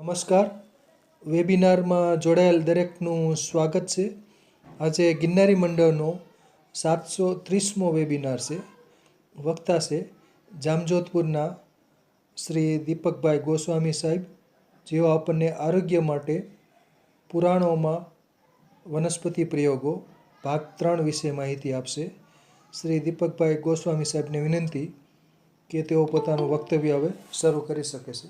નમસ્કાર. વેબિનારમાં જોડાયેલ દરેકનું સ્વાગત છે. આજે ગિરનારી મંડળનો 730મો વેબિનાર છે. વક્તા છે જામજોધપુરના શ્રી દીપકભાઈ ગોસ્વામી સાહેબ, જેઓ આપણને આરોગ્ય માટે પુરાણોમાં વનસ્પતિ પ્રયોગો ભાગ 3 વિશે માહિતી આપશે. શ્રી દીપકભાઈ ગોસ્વામી સાહેબને વિનંતી કે તેઓ પોતાનું વક્તવ્ય હવે શરૂ કરી શકે છે.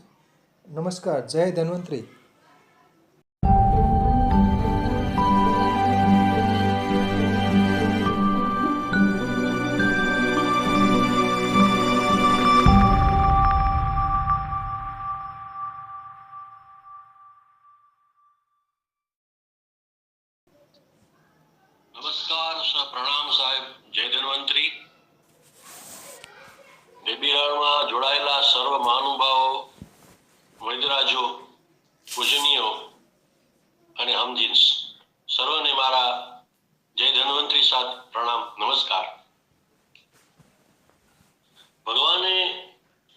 નમસ્કાર. જય ધન્વંતરી. નમસ્કાર, પ્રણામ સાહેબ. જય ધન્વંતરી. વેબિનારમાં જોડાયેલા સર્વ મહાનુભાવો, વૈદરાજો, પૂજનીયો અને હમજીન્સ સર્વને મારા જય ધન્વંતરી સાથે પ્રણામ, નમસ્કાર. ભગવાને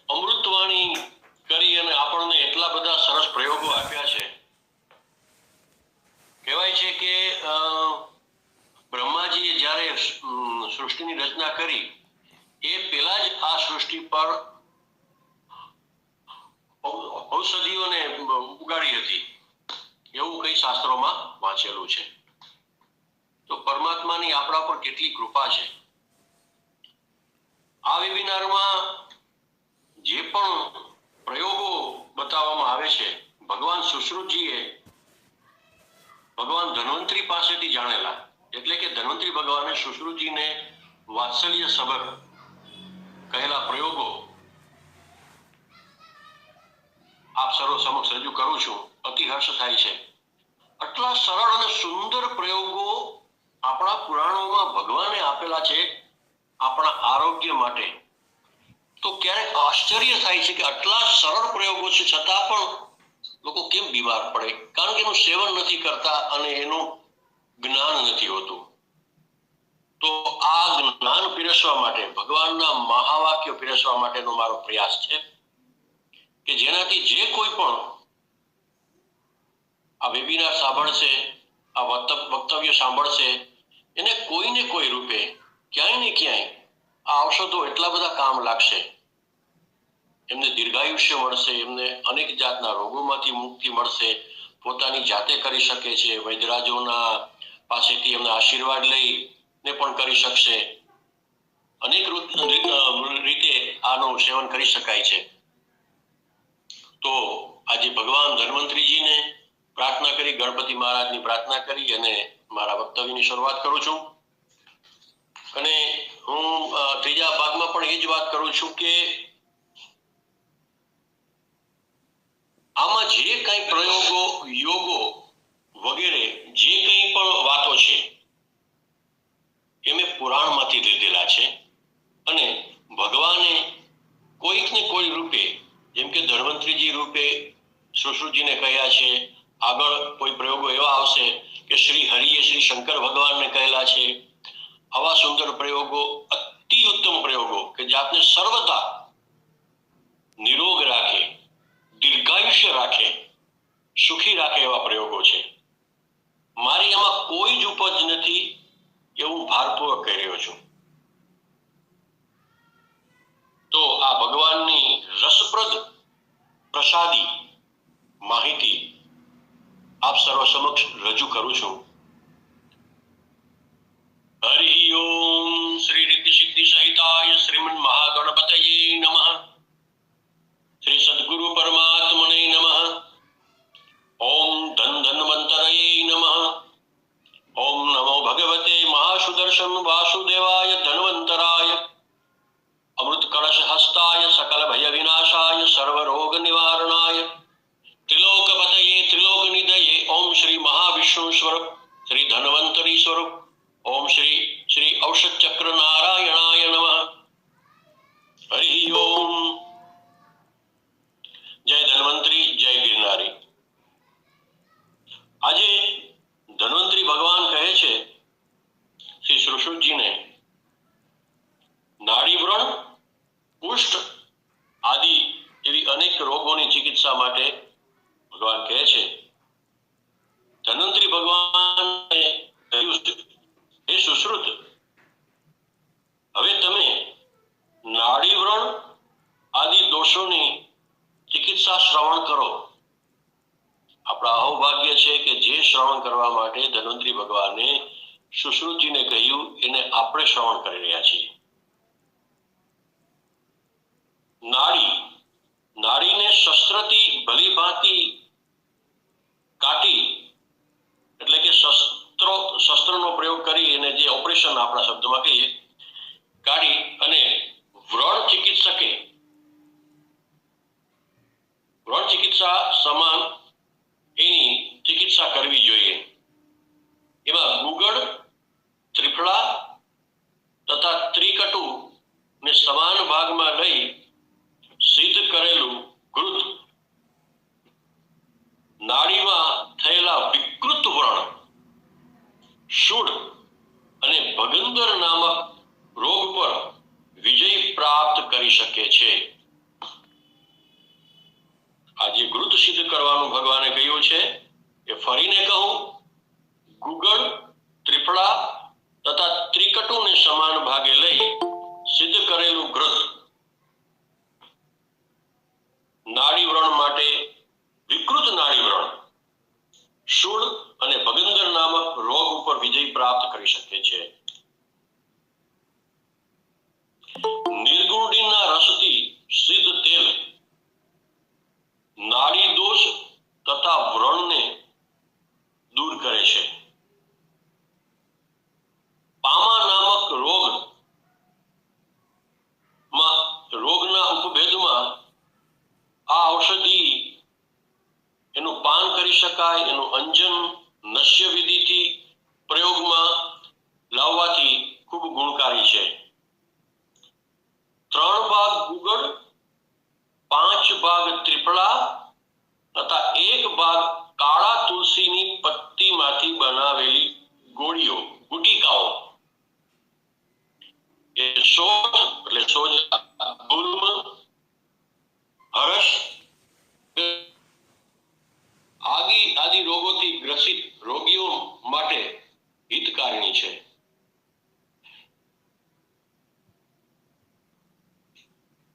અમૃતવાણી કરી અને આપણને એટલા બધા સરસ પ્રયોગો આપ્યા છે. કહેવાય છે કે બ્રહ્માજીએ જ્યારે સૃષ્ટિની રચના કરી એ પહેલા જ આ સૃષ્ટિ પર ઔષધિઓને ઉગાડી હતી, એવું કઈ શાસ્ત્રોમાં વાંચેલું છે. તો પરમાત્માની આપણા પર કેટલી કૃપા છે. આ વેબિનારમાં જે પણ પ્રયોગો બતાવવામાં આવે છે, ભગવાન સુશ્રુતજીએ ભગવાન ધન્વંતરી પાસેથી જાણેલા, એટલે કે ધન્વંતરી ભગવાને સુશ્રુતજીને વાત્સલ્ય સભર કહેલા પ્રયોગો આપ સર્વ સમક્ષ રજૂ કરું છું. અતિ હર્ષ થાય છે. આટલા સરળ અને સુંદર પ્રયોગો આપણા પુરાણોમાં ભગવાને આપેલા છે આપણા આરોગ્ય માટે. તો ક્યારેક આશ્ચર્ય થાય છે કે આટલા સરળ પ્રયોગો છે છતાં પણ લોકો કેમ બીમાર પડે? કારણ કે એનું સેવન નથી કરતા અને એનું જ્ઞાન નથી હોતું. તો આ જ્ઞાન પીરસવા માટે, ભગવાનના મહાવાક્યો પીરસવા માટેનો મારો પ્રયાસ છે કે જેનાથી જે કોઈ પણ આ વેબિનાર સાંભળશે, આ વક્તવ્ય સાંભળશે, એને કોઈને કોઈ રૂપે ક્યાંય ને ક્યાંય આ ઔષધો એટલા બધા કામ લાગશે. એમને દીર્ઘાયુષ્ય મળશે, એમને અનેક જાતના રોગોમાંથી મુક્તિ મળશે, પોતાની જાતે કરી શકે છે, વૈદ્યરાજોના પાસેથી એમના આશીર્વાદ લઈને પણ કરી શકશે. અનેક રીતે આનું સેવન કરી શકાય છે. તો આજે ભગવાન ધન્વંતરીજીને પ્રાર્થના કરી, ગણપતિ મહારાજની પ્રાર્થના કરી અને મારા વક્તવ્યની શરૂઆત કરું છું. અને હું ત્રીજા ભાગમાં પણ એ જ વાત કરું છું કે આમાં જે કંઈ પ્રયોગો, યોગો વગેરે જે કંઈ પણ વાતો છે એ મેં પુરાણમાંથી લીધેલા છે. અને ભગવાને કોઈક ને કોઈ રૂપે, જેમ કે ધન્વંતરીજી રૂપે સુશ્રુતજીને કહ્યા છે, આગળ કોઈ પ્રયોગો એવા આવશે કે શ્રી હરિએ શ્રી શંકર ભગવાનને કહેલા છે. આવા સુંદર પ્રયોગો, અતિ ઉત્તમ પ્રયોગો કે જે આપને સર્વદા નિરોગ રાખે, દીર્ઘાયુષ્ય રાખે, સુખી રાખે એવા પ્રયોગો છે. મારી એમાં કોઈ જ ઉપજ નથી એવું ભારપૂર્વક કહી રહ્યો છું. તો આ ભગવાનની રસપ્રદ પ્રસાદી માહિતી આપ સર્વ સમક્ષ રજૂ કરું છું. હરિ ઓમ શ્રી રિદ્ધિ સિદ્ધિ સહિતાય શ્રીમન મહાગણપતયે નમઃ. શ્રી સદગુરુ પરમાત્મને નમઃ. ઓમ ધન ધન્વંતરયે નમઃ. ઓમ નમો ભગવતે મહાસુદર્શન વાસુદેવાય ધન્વંતરાય. અમૃત કળશ હસ્તાય સકલ ભય વિનાશાય સર્વ રોગ નિવારણાય. ત્રિલોકપતયે ત્રિલોક નિધયે ઓમ શ્રી મહાવિષ્ણુ સ્વરૂપ શ્રી ધન્વંતરી સ્વરૂપ ઓમ શ્રી શ્રી ઔષધ ચક્ર નારાયણાય નમઃ. હરિ ઓમ. જય ધન્વંતરી, જય ગિરનારી. આજે ધન્વંતરી ભગવાન કહે છે શ્રી સુશ્રુતજીને, નાડી વ્રણ, કુષ્ઠ આદિ એવી અનેક રોગોની ચિકિત્સા માટે ભગવાન કરો. આપણા અહોભાગ્ય છે કે જે શ્રવણ કરવા માટે ધન્વંતરી ભગવાને સુશ્રુતિને કહ્યું એને આપણે શ્રવણ કરી રહ્યા છીએ. નાડીને શસ્ત્રથી ભલી ભાંતિ કાટી, એટલે કે શસ્ત્રનો પ્રયોગ કરી એને જે ઓપરેશન આપણા શબ્દમાં કહીએ કાઢી અને વ્રણ ચિકિત્સા સમાન એની ચિકિત્સા કરવી જોઈએ. એમાં ગુગળ, ત્રિફળા તથા ત્રિકટુ ને સમાન ભાગમાં લઈ સિદ્ધ કરેલું ઘૃત, નાડીમાં થયેલા વિકૃત વ્રણ, શૂળ અને ભગંદર નામક રોગ પર વિજય પ્રાપ્ત કરી શકે છે. આ જે ઘૃત સિદ્ધ કરવાનું ભગવાને કહ્યું છે એ ફરીને કહું, ગુગળ, ત્રિફળા તથા ત્રિકટુને સમાન ભાગે લઈ સિદ્ધ કરેલું ઘૃત, નાડી વ્રણ માટે વિકૃત નાડી વ્રણ, શૂળ અને ભગંદર નામક રોગ ઉપર વિજય પ્રાપ્ત કરી શકે છે. નિર્ગુણના રસથી સિદ્ધ તેલ નાડી દોષ તથા વ્રણને દૂર કરે છે. પામા નામક રોગના ઉપભેદમાં આ ઔષધિ એનું પાન કરી શકાય. એનું અંજન નશ્ય વિધિથી પ્રયોગમાં લાવવાથી ખૂબ ગુણકારી છે. 3 ભાગ ગુગળ, 5 ભાગ ત્રિફળા તથા 1 ભાગ કાળા તુલસીની પત્તીમાંથી બનાવેલી ગોળીઓ, ગુટિકાઓ, એ સોજ એટલે સોજા, ગુલ્મ, હરસ આદિ રોગોથી ગ્રસિત રોગીઓ માટે હિતકારિણી છે.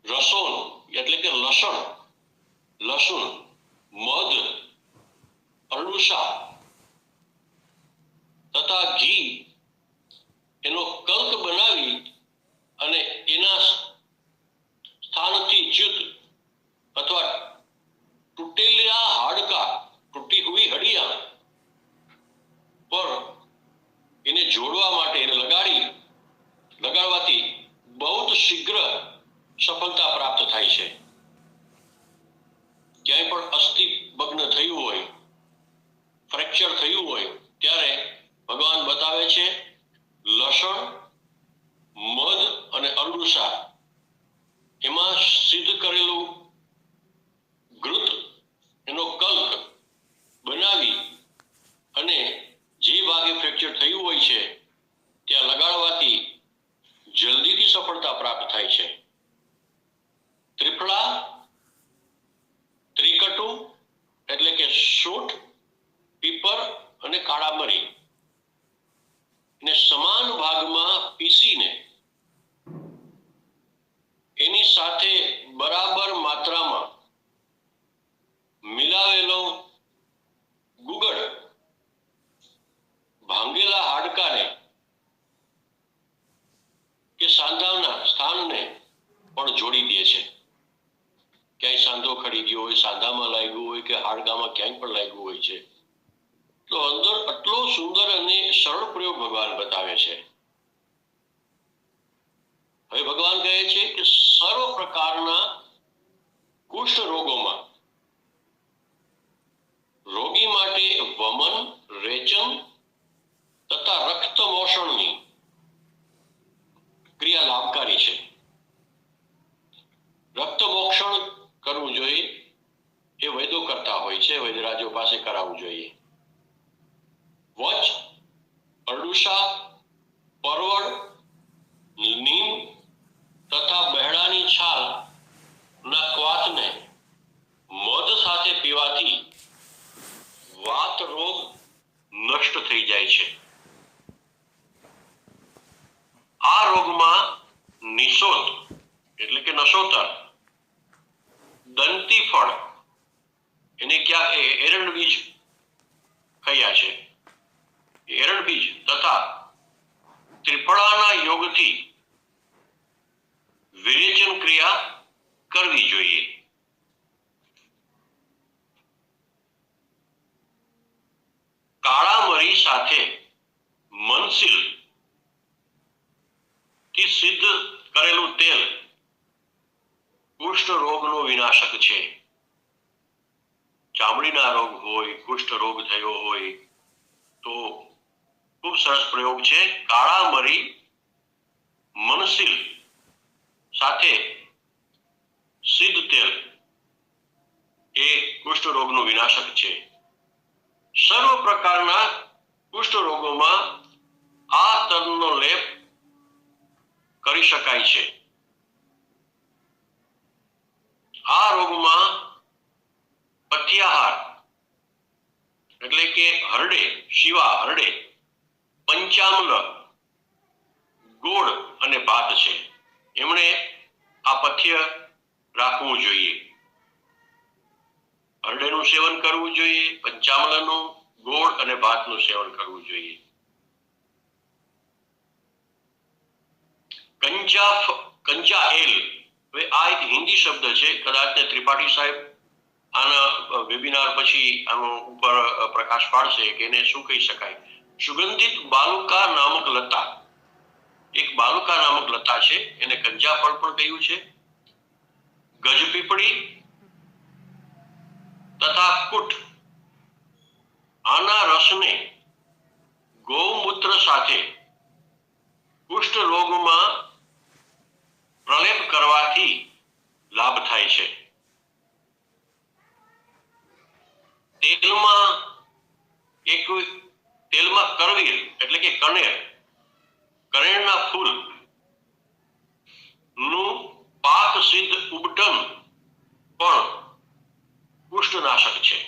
રસોન એટલે કે લસણ, મધ, અરડુસા તથા ઘી એનો કલ્ક બનાવી અને એના સ્થાનથી ચ્યુત અથવા તૂટેલા હાડકા, તૂટી હુઈ હડિયા પર એને જોડવા માટે એને લગાડવાથી બહુ શીઘ્ર સફળતા પ્રાપ્ત થાય છે. ક્યાંય પણ અસ્થિ ભગ્ન થયું હોય, ફ્રેક્ચર થયું હોય ત્યારે ભગવાન બતાવે છે લસણ, મધ અને અરડુસા એમાં સિદ્ધ કરેલું ઘૃત, એનો કલ્ક બનાવી અને જે ભાગે ફ્રેક્ચર થયું હોય છે ત્યાં લગાડવાથી જલ્દીથી સફળતા પ્રાપ્ત થાય છે. ત્રિફળા, ત્રિકટુ એટલે કે સૂંઠ, પીપર અને કાળા મરી ને સમાન ભાગમાં પીસીને એની સાથે બરાબર માત્રામાં મિલાવેલો ગુગળ ભાંગેલા હાડકાને કે સાંધાના સ્થાનને પણ જોડી દે છે. ક્યાંય સાંધો ખડી ગયો હોય, સાંધામાં લાગ્યું હોય કે હાડકામાં ક્યાંય પણ લાગ્યું હોય છે તો અંદર આટલો સુંદર અને સરળ પ્રયોગ ભગવાન બતાવે છે. હવે ભગવાન કહે છે કે સર્વ પ્રકારના કુષ્ઠ રોગોમાં રોગી માટે વમન, રેચન તથા રક્ત મોષણની ક્રિયા લાભકારી છે. રક્ત મોક્ષણ કરવું જોઈએ એ વૈદો કરતા હોય છે, વૈદરાજો પાસે કરાવવું જોઈએ. વચ, અરડુસા, પરવળ, નીમ તથા બહેડાની છાલ ના ક્વાથને મધ સાથે પીવાથી વાત રોગ નષ્ટ થઈ જાય છે. આ રોગમાં નિશોત એટલે કે નશોતર, દંતી ફળ એને ક્યાં એરંડ બીજ કયા છે? એરંડ બીજ તથા ત્રિફળાના યોગથી વિરેચન ક્રિયા કરવી જોઈએ. કાળા મરી સાથે મનસિલ થી સિદ્ધ કરેલું તેલ કુષ્ઠ રોગનો વિનાશક છે. ચામડીના રોગ હોય, કુષ્ઠ રોગ થયો હોય તો ખૂબ સરસ પ્રયોગ છે. કાળા મરી મનસિલ સાથે સિદ્ધ તેલ એ કુષ્ઠ રોગનું વિનાશક છે. સર્વ પ્રકારના કુષ્ઠ રોગોમાં આ તલનો લેપ કરી શકાય છે. આ રોગમાં પથ્યાહાર એટલે કે હરડે, શિવા હરડે, પંચામ્લ, ગોળ અને ભાત છે. એમણે આ પથ્ય રાખવું જોઈએ. હરડેનું સેવન કરવું જોઈએ, પંચામ્લનું, ગોળ અને ભાતનું સેવન કરવું જોઈએ. કંજા એલ, હવે આ એક હિન્દી શબ્દ છે. કદાચ ત્રિપાઠી સાહેબ આના વેબિનાર પછી આનો ઉપર પ્રકાશ પાડશે કે એને શું કહી શકાય. સુગંધિત બાલુકા નામક લતા, એક બાલુકા નામક લતા છે, એને કંજા ફળ પણ કહ્યું છે. ગજપીપળી તથા કુટ, આના રસને ગૌમૂત્ર સાથે કુષ્ઠ રોગમાં પ્રલેપ કરવાથી લાભ થાય છે. તેલમાં કરવીર એટલે કે કનેરના ફૂલ નું પાક સિદ્ધ ઉબટન પણ કુષ્ઠનાશક છે.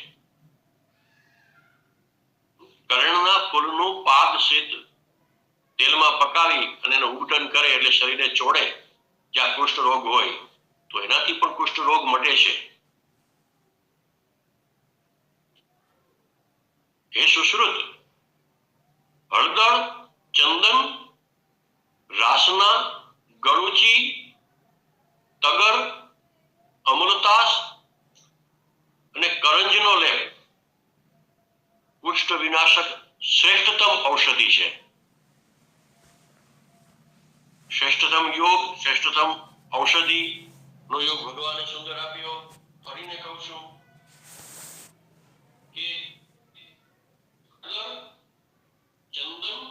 કરેણના ફૂલનું પાક સિદ્ધ તેલમાં પકાવી અને એનું ઉબટન કરે એટલે શરીરને ચોડે જ્યાં કુષ્ઠ રોગ હોય તો એનાથી પણ કુષ્ઠ રોગ મટે છે. એ સુશ્રુત હળદર, ચંદન, રાસના, ગળુચી, તગર, અમલતાસ અને કરંજનો લેપ કુષ્ઠ વિનાશક શ્રેષ્ઠતમ ઔષધિ છે. શ્રેષ્ઠતમ યોગ, શ્રેષ્ઠતમ ઔષધિ નો યોગ ભગવાને સુંદર આપ્યો. ફરીને કહું છું કે ચંદન,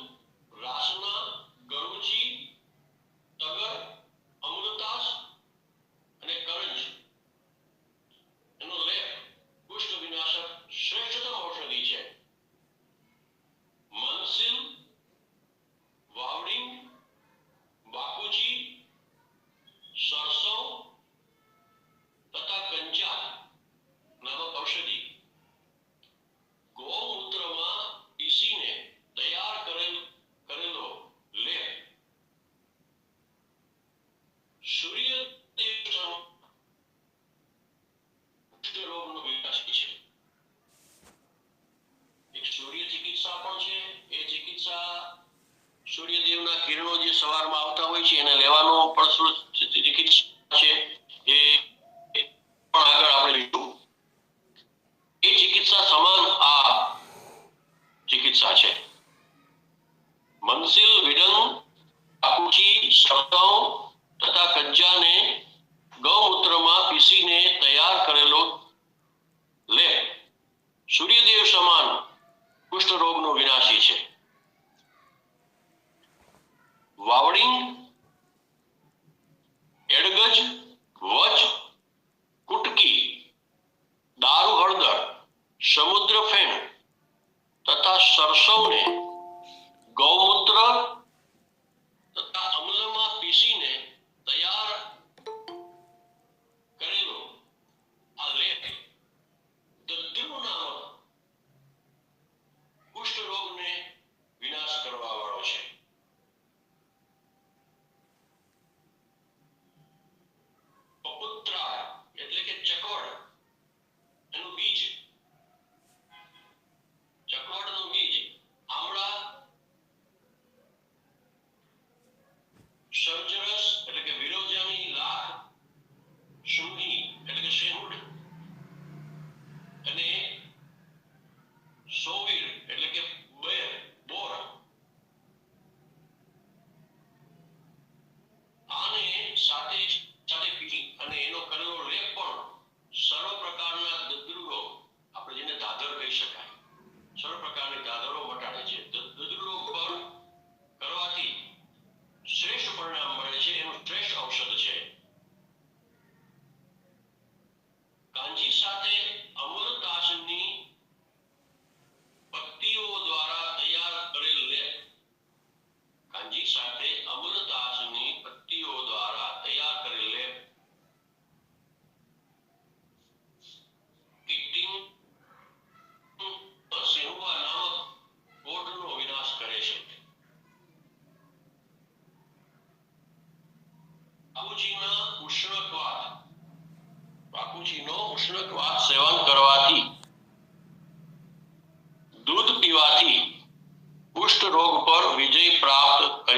રાસના, ગળુચી, તગર, અમૃતાસ અને કરંજ એનો લેપ કુષ્ઠ વિનાશક શ્રેષ્ઠતમ ઔષધિ છે. મનસિલ, વાવડિંગ, બાકુચી, સરસવ તથા કંજા નામક ઔષધિ ગૌમૂત્રમાં પીસીને તૈયાર કરેલો લેપ સૂર્ય કુષ્ઠ રોગનો વિનાશી છે. એક સૂર્ય ચિકિત્સા પણ છે. એ ચિકિત્સા સૂર્યદેવના કિરણો જે સવારમાં આવતા હોય છે એને લેવાનો પણ ચિકિત્સા છે. એ પણ આગળ આપણે લઈશું. એ ચિકિત્સા સમાન આ ચિકિત્સા છે. મનસિલ, વિડંગ, બાકુચી, સરસવ તથા કંજાને ગૌમૂત્રમાં પીસીને તૈયાર કરેલો લેપ સૂર્યદેવ સમાન કુષ્ઠ રોગનો વિનાશી છે. વાવડિંગ, એડગજ, વચ, કુટકી, દારૂ હળદર, સમુદ્ર ફેણ તથા સરસવને ગૌમૂત્ર તથા અમ્લમાં પીસીને તૈયાર કરેલો આ લેપ દદ્રુ નામક કુષ્ઠ રોગને વિનાશ કરવા વાળો છે. પપુત્રા એટલે કે ચકોડ, એનું બીજ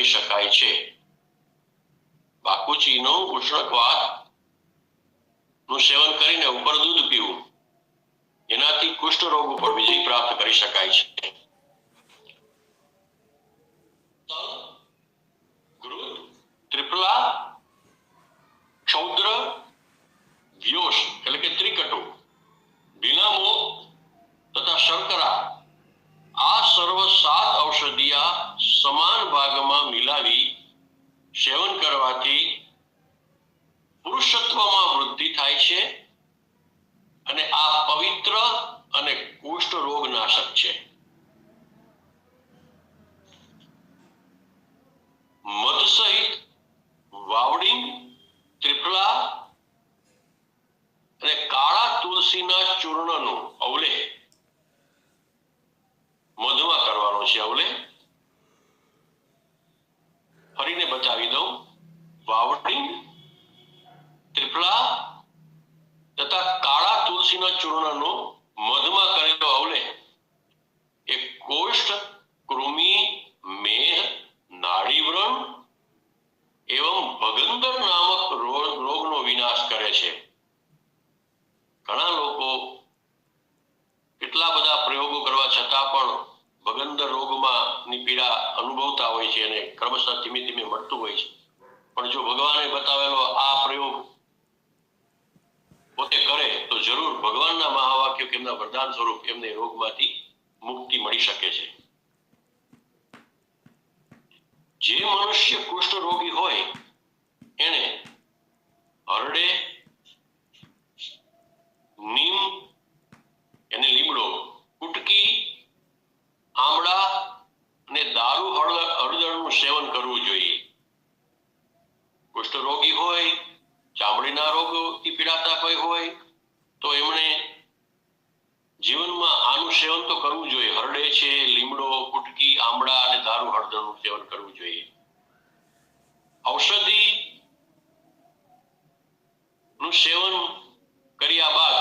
કરી શકાય છે. બાકુચીનો ઉષ્ણકવાત નું સેવન કરીને ઉપર દૂધ પીવું, એનાથી કુષ્ઠ રોગ ઉપર વિજય પ્રાપ્ત કરી શકાય છે. તલ, ગૃધ, ત્રિફલા, ક્ષૌદ્ર, વ્યોસ એટલે કે ત્રિકટુ, ભીનામો તથા શર્કરા આ સર્વ 7 ઔષધિયા સમાન ભાગમાં મિલાવી સેવન કરવાથી પુરુષત્વમાં વૃદ્ધિ થાય છે અને આ પવિત્ર અને કુષ્ઠ રોગ નાશક છે. મધ સહિત વાવડિંગ, ત્રિફલા અને કાળા તુલસીના ચૂર્ણનો અવલેહ મધમાં કરવાનો છે. અવલેહ ફરીને બતાવી દઉં. વાવડિંગ, ત્રિફલા તથા કાળા તુલસીના ચૂર્ણનો મધમાં કરેલો અવલેહ એ કોષ્ઠ, કૃમિ, મેહ, નાડીવ્રણ એવં ભગંદર નામક રોગનો વિનાશ કરે છે. ઘણા લોકો કેટલા બધા પ્રયોગો કરવા છતાં પણ ભગંદર રોગમાં ની પીડા અનુભવતા હોય છે અને ક્રમશઃ ધીમે ધીમે મળતું હોય છે. પણ જો ભગવાને બતાવેલો આ પ્રયોગ પોતે કરે તો જરૂર ભગવાનના મહાવાક્યો કે એમના વરદાન સ્વરૂપ એમને રોગમાંથી મુક્તિ મળી શકે છે. જે મનુષ્ય કુષ્ઠ રોગી હોય એને હરડે, નીમ એને લીમડો, કુટકી, આમળા અને દારૂ હળદરનું સેવન કરવું જોઈએ. કુષ્ઠ રોગી હોય, ચામડીના રોગોથી પીડાતા કોઈ હોય તો એમણે જીવનમાં આનું સેવન તો કરવું જોઈએ. હરડે છે, લીમડો, કુટકી, આમળા અને દારૂ હળદરનું સેવન કરવું જોઈએ. ઔષધિ નું સેવન કર્યા બાદ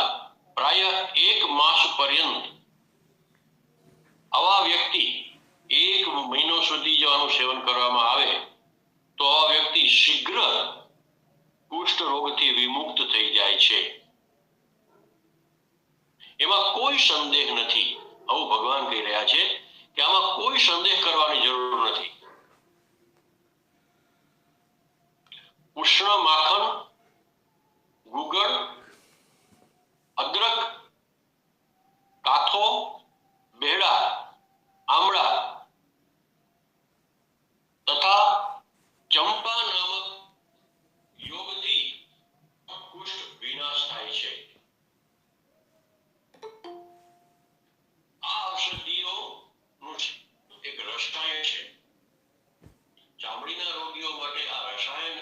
પ્રાય 1 માસ પર્યંત આવા વ્યક્તિ 1 મહિનો સુધી જો આનું સેવન કરવામાં આવે તો આ વ્યક્તિ શીઘ્ર કુષ્ઠ રોગથી વિમુક્ત થઈ જાય છે. એમાં કોઈ સંદેહ નથી. આવું ભગવાન કહી રહ્યા છે કે આમાં કોઈ સંદેહ કરવાની જરૂર નથી. ઉષ્ણ માખણ, ગુગળ, અદરક, કાથો, બેડા, આમળા તથા ચંપા નામક યોગથી કુષ્ઠ વિનાશ થાય છે. આ ઔષધિઓ નું એક રસાયણ છે. ચામડીના રોગીઓ માટે આ રસાયણ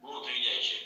ગુણ થઈ જાય છે.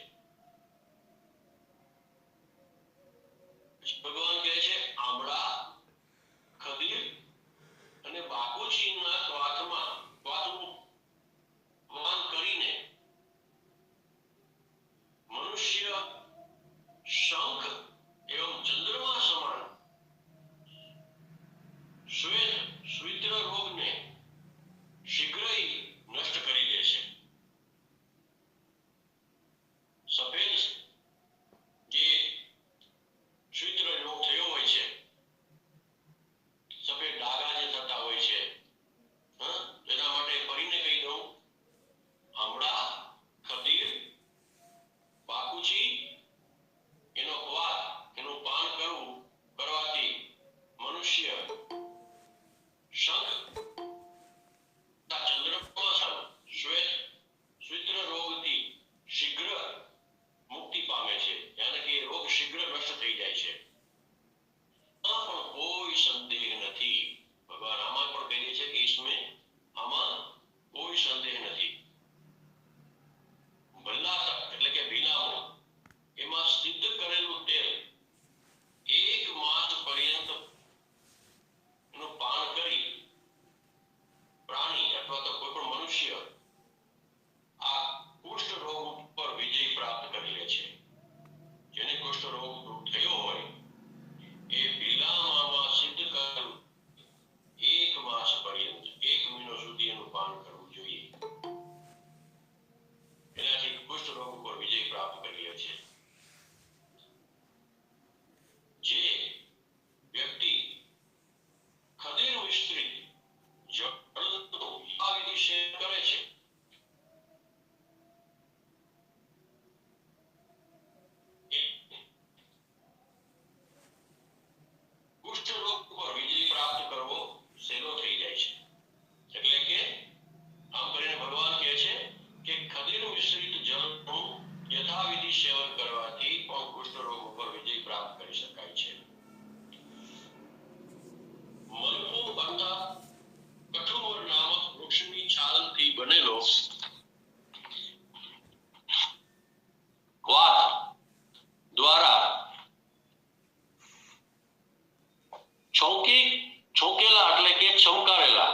છોકેલા એટલે કે છમકારેલા,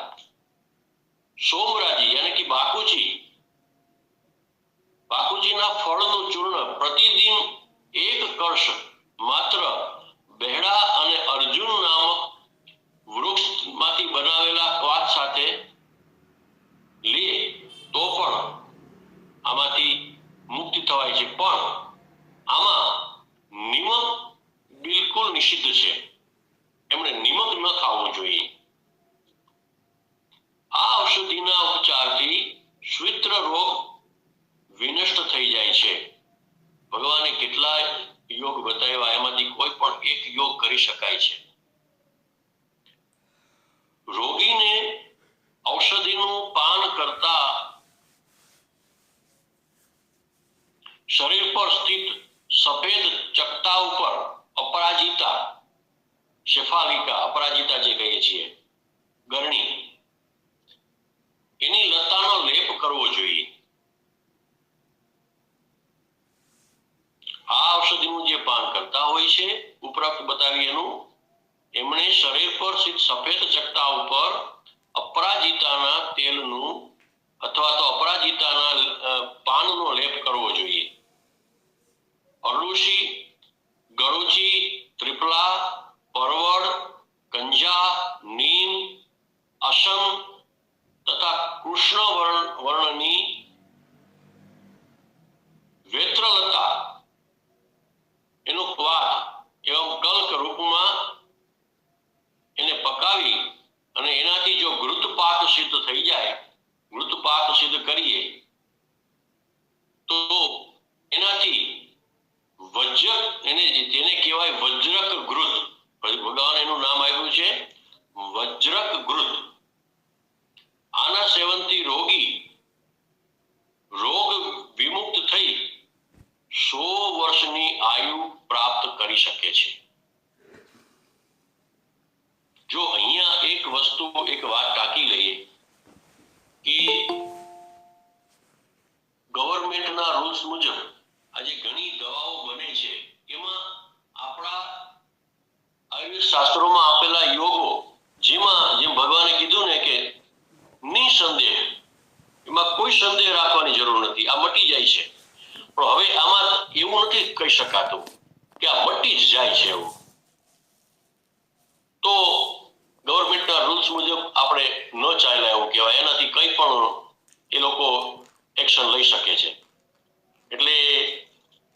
સોમરાજી યાની કે બાકુજીના ફળનું ચૂર્ણ પ્રતિદિન 1 કળશ માત્ર બહેડા અને અર્જુન નામક વૃક્ષમાંથી બનાવેલા ક્વાથ સાથે લે તો પણ આમાંથી મુક્તિ થવાય છે. પણ આમાં નિમક બિલકુલ નિષિદ્ધ છે. એમણે નિમક ન ખાવું જોઈએ. આ ઔષધિના ઉપચારથી શ્વિત્ર રોગ વિનષ્ટ થઈ જાય છે. ભગવાને કેટલાય યોગ બતાવ્યા, એમાંથી કોઈ પણ એક યોગ કરી શકાય છે. રોગીને ઔષધિનું પાન કરતા શરીર પર સ્થિત સફેદ ચકતા ઉપર અપરાજિતા, શેફાલિકા, અપરાજિતા જે કહીએ છીએ, ગરણી, એની લતાનો લેપ કરવો જોઈએ. આ ઔષધિનું જે પાન કરતા હોય છે, ઉપરોક્ત બતાવી એનું, એમણે શરીર પર સ્થિત સફેદ ચકતા ઉપર અપરાજિતાના તેલનું અથવા તો અપરાજિતાના પાનનો લેપ કરવો જોઈએ. અરલુસી, ગળુચી, ત્રિફલા, પરવળ, કંજા, નીમ, અસમ તથા કૃષ્ણ વર્ણની વેત્રલતા એનો ક્વાથ એવં કલ્ક રૂપમાં એને પકાવી અને એનાથી જો ઘૃતપાક સિદ્ધ થઈ જાય, ઘૃતપાક સિદ્ધ કરીએ તો એનાથી જેને કહેવાય વજ્રક ઘૃત, ભગવાન એનું નામ આપ્યું છે વજ્રક ઘૃત. આના સેવનથી રોગી રોગ વિમુક્ત થઈ 100 વર્ષની આયુ પ્રાપ્ત કરી શકે છે. જો અહીંયા એક વાત ટાંકી લઈએ કે ગવર્મેન્ટના રૂલ્સ મુજબ આજે ઘણી દવાઓ બને છે, એમાં આપણા આયુર્વેદ શાસ્ત્રોમાં આપેલા યોગો, જેમ ભગવાને કીધું ને કે નિસંદેહ, એમાં કોઈ સંદેહ રાખવાની જરૂર નથી, આ મટી જાય છે. પણ હવે આમાં એવું નથી કહી શકાતું કે આ મટી જ જાય છે. એવું તો ગવર્મેન્ટના રૂલ્સ મુજબ આપણે ન ચાલ્યા એવું કહેવાય. એનાથી કંઈ પણ એ લોકો એક્શન લઈ શકે છે. એટલે